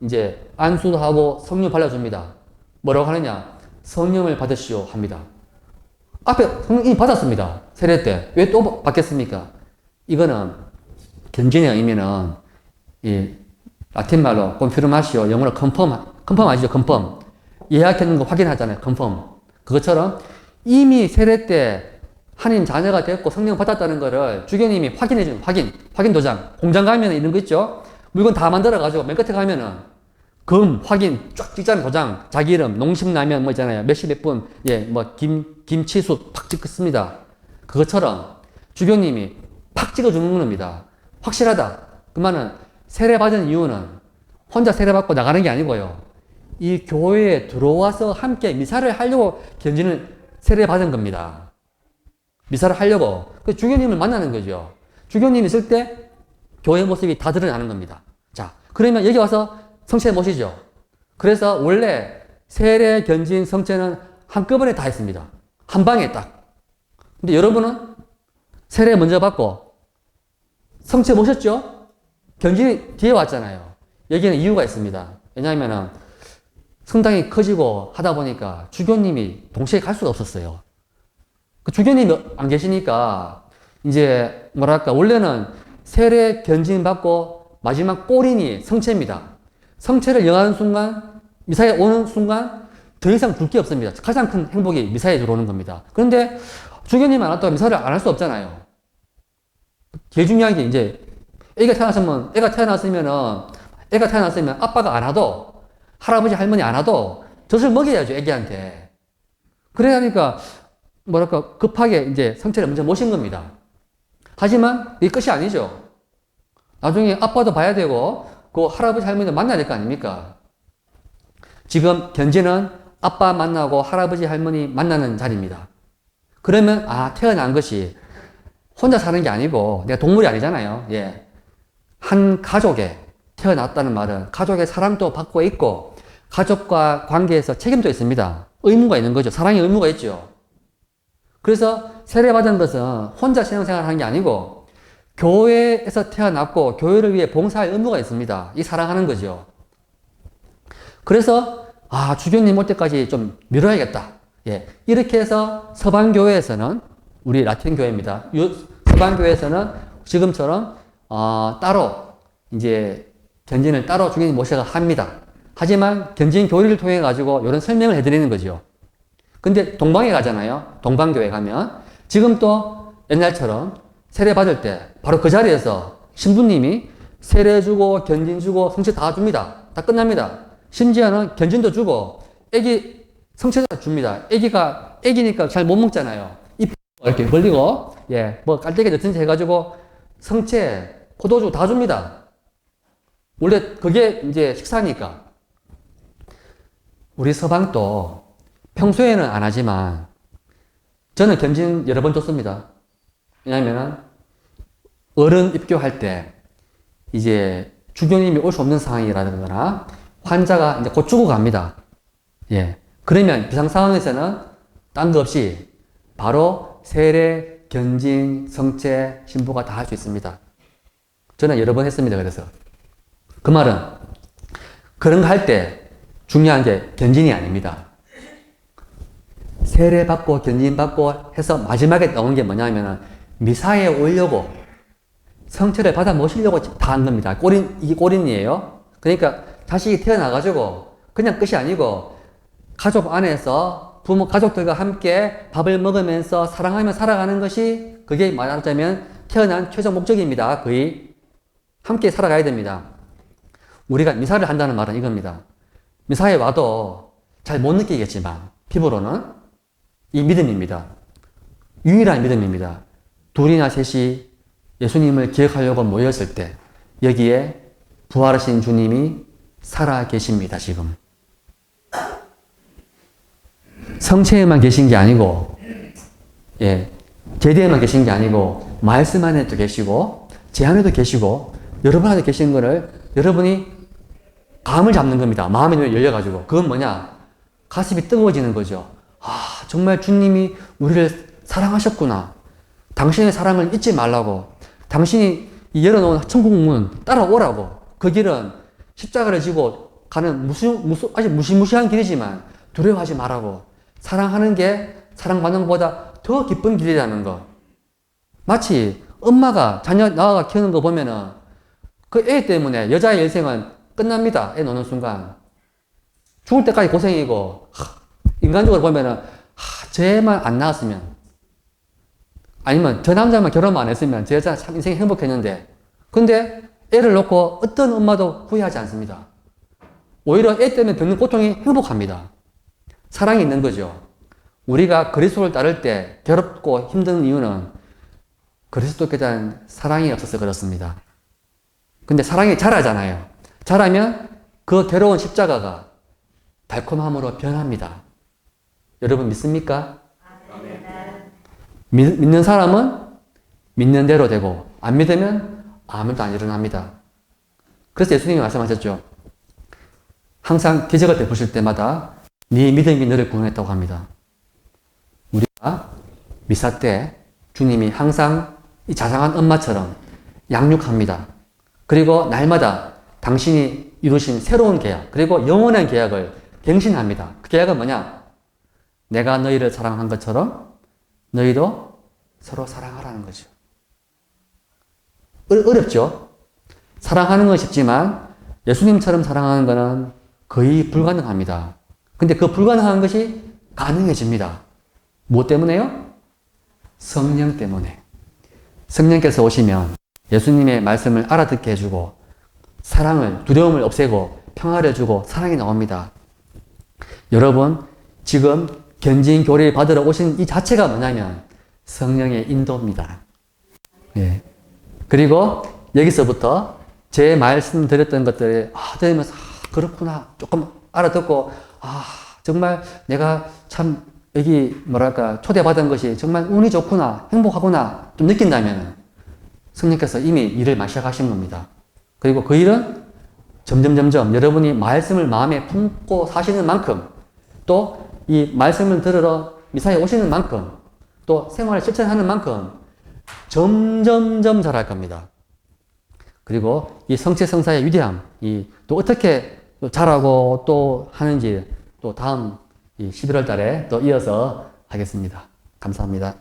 이제 안수도 하고 성령 발라줍니다. 뭐라고 하느냐? 성령을 받으시오 합니다. 앞에 성령이 받았습니다. 세례 때. 왜 또 받겠습니까? 이거는 견진의 의미는 이 라틴 말로 confirmatio, 영어로 confirm 아시죠? confirm. 예약했는 거 확인하잖아요. confirm. 그것처럼 이미 세례 때 하나님 자녀가 됐고 성령 받았다는 거를 주교님이 확인해주는 확인 도장. 공장 가면 이런 거 있죠? 물건 다 만들어가지고 맨 끝에 가면은 확인 쫙 찍자는 도장, 자기 이름, 농심라면 뭐 있잖아요. 몇 시 몇 분, 예, 뭐 김치수 팍 찍습니다. 그것처럼 주교님이 팍 찍어주는 겁니다. 확실하다. 그 말은 세례받은 이유는 혼자 세례받고 나가는 게 아니고요. 이 교회에 들어와서 함께 미사를 하려고 견진을 세례받은 겁니다. 미사를 하려고. 그 주교님을 만나는 거죠. 주교님이 있을 때 교회 모습이 다 드러나는 겁니다. 자, 그러면 여기 와서 성체 모시죠. 그래서 원래 세례, 견진, 성체는 한꺼번에 다 했습니다. 한 방에 딱. 근데 여러분은 세례 먼저 받고 성체 모셨죠? 견진이 뒤에 왔잖아요. 여기는 이유가 있습니다. 왜냐하면 성당이 커지고 하다 보니까 주교님이 동시에 갈 수가 없었어요. 그 주교님이 안 계시니까 이제 뭐랄까 원래는 세례, 견진 받고 마지막 꼬린이 성체입니다. 성체를 영하는 순간, 미사에 오는 순간 더 이상 볼 게 없습니다. 가장 큰 행복이 미사에 들어오는 겁니다. 그런데 주교님이 안 왔다고 미사를 안 할 수 없잖아요. 제일 중요한 게 이제 애가 태어났으면 아빠가 안 와도 할아버지 할머니 안 와도 젖을 먹여야죠, 애기한테. 그러니까 뭐랄까 급하게 이제 성체를 먼저 모신 겁니다. 하지만 이 끝이 아니죠. 나중에 아빠도 봐야 되고 그 할아버지 할머니도 만나야 될 거 아닙니까? 지금 견지는 아빠 만나고 할아버지 할머니 만나는 자리입니다. 그러면 태어난 것이 혼자 사는 게 아니고 내가 동물이 아니잖아요. 예. 한 가족에 태어났다는 말은 가족의 사랑도 받고 있고 가족과 관계에서 책임도 있습니다. 의무가 있는 거죠. 사랑의 의무가 있죠. 그래서 세례받은 것은 혼자 신앙생활을 하는 게 아니고 교회에서 태어났고 교회를 위해 봉사할 의무가 있습니다. 이 사랑하는 거죠. 그래서 주교님 올 때까지 좀 미뤄야겠다. 예. 이렇게 해서 서방교회에서는 우리 라틴 교회입니다. 서방교회에서는 지금처럼 따로 이제 견진을 따로 주교님 모셔가 합니다. 하지만 견진 교리를 통해 가지고 이런 설명을 해드리는 거죠. 근데 동방에 가잖아요. 동방교회 가면 지금 또 옛날처럼 세례 받을 때 바로 그 자리에서 신부님이 세례 주고 견진 주고 성체 다 줍니다. 다 끝납니다. 심지어는 견진도 주고 애기 성체도 줍니다. 애기니까 잘 못 먹잖아요. 입 이렇게 벌리고 뭐 깔때기 넣든지 해가지고 성체 포도주 다 줍니다. 원래 그게 이제 식사니까. 우리 서방도 평소에는 안 하지만 저는 견진 여러 번 줬습니다. 왜냐하면 어른 입교할 때 이제 주교님이 올 수 없는 상황이라든가 환자가 이제 곧 죽어갑니다. 예. 그러면 비상 상황에서는 딴 거 없이 바로 세례, 견진, 성체, 신부가 다 할 수 있습니다. 저는 여러 번 했습니다. 그래서 그 말은 그런 거 할 때 중요한 게 견진이 아닙니다. 세례 받고 견진 받고 해서 마지막에 나오는 게 뭐냐면 미사에 오려고 성체를 받아 모시려고 다 한 겁니다. 이게 꼬린이에요. 그러니까 자식이 태어나가지고 그냥 끝이 아니고 가족 안에서 가족들과 함께 밥을 먹으면서 사랑하며 살아가는 것이 그게 말하자면 태어난 최종 목적입니다. 거의 함께 살아가야 됩니다. 우리가 미사를 한다는 말은 이겁니다. 미사에 와도 잘 못 느끼겠지만 피부로는 이 믿음입니다. 유일한 믿음입니다. 둘이나 셋이 예수님을 기억하려고 모였을 때 여기에 부활하신 주님이 살아 계십니다. 지금 성체에만 계신 게 아니고 제대에만 계신 게 아니고 말씀 안에도 계시고 제 안에도 계시고 여러분 안에 계신 거를 여러분이 감을 잡는 겁니다. 마음이 열려가지고. 그건 뭐냐? 가슴이 뜨거워지는 거죠. 정말 주님이 우리를 사랑하셨구나. 당신의 사랑을 잊지 말라고. 당신이 열어놓은 천국문 따라오라고. 그 길은 십자가를 지고 가는 아주 무시무시한 길이지만 두려워하지 말라고. 사랑하는 게 사랑받는 것보다 더 기쁜 길이라는 거. 마치 엄마가 자녀 낳아가 키우는 거 보면은 그 애 때문에 여자의 일생은 끝납니다. 애 노는 순간. 죽을 때까지 고생이고, 인간적으로 보면은, 쟤만 안 낳았으면, 아니면 저 남자만 결혼만 안 했으면 저 여자 참 인생이 행복했는데, 근데 애를 놓고 어떤 엄마도 후회하지 않습니다. 오히려 애 때문에 겪는 고통이 행복합니다. 사랑이 있는 거죠. 우리가 그리스도를 따를 때 괴롭고 힘든 이유는 그리스도께 대한 사랑이 없어서 그렇습니다. 근데 사랑이 자라잖아요. 자라면 그 괴로운 십자가가 달콤함으로 변합니다. 여러분 믿습니까? 믿는 사람은 믿는 대로 되고 안 믿으면 아무 일도 안 일어납니다. 그래서 예수님이 말씀하셨죠. 항상 기적을 베푸실 때마다 네 믿음이 너를 구원했다고 합니다. 우리가 미사 때 주님이 항상 이 자상한 엄마처럼 양육합니다. 그리고 날마다 당신이 이루신 새로운 계약, 그리고 영원한 계약을 갱신합니다. 그 계약은 뭐냐? 내가 너희를 사랑한 것처럼 너희도 서로 사랑하라는 거죠. 어렵죠? 사랑하는 건 쉽지만 예수님처럼 사랑하는 것은 거의 불가능합니다. 근데 그 불가능한 것이 가능해집니다. 무엇 때문에요? 성령 때문에. 성령께서 오시면 예수님의 말씀을 알아듣게 해주고 사랑을, 두려움을 없애고 평화를 주고 사랑이 나옵니다. 여러분, 지금 견진 교리를 받으러 오신 이 자체가 뭐냐면 성령의 인도입니다. 예. 그리고 여기서부터 제 말씀드렸던 것들을 들으면서 그렇구나 조금 알아듣고 정말 내가 참 여기 뭐랄까 초대받은 것이 정말 운이 좋구나 행복하구나 좀 느낀다면 성령께서 이미 일을 시작하신 겁니다. 그리고 그 일은 점점 여러분이 말씀을 마음에 품고 사시는 만큼 또 이 말씀을 들으러 미사에 오시는 만큼 또 생활을 실천하는 만큼 점점 잘할 겁니다. 그리고 이 성체성사의 위대함, 또 어떻게 잘하고 또 하는지 또 다음 11월 달에 또 이어서 하겠습니다. 감사합니다.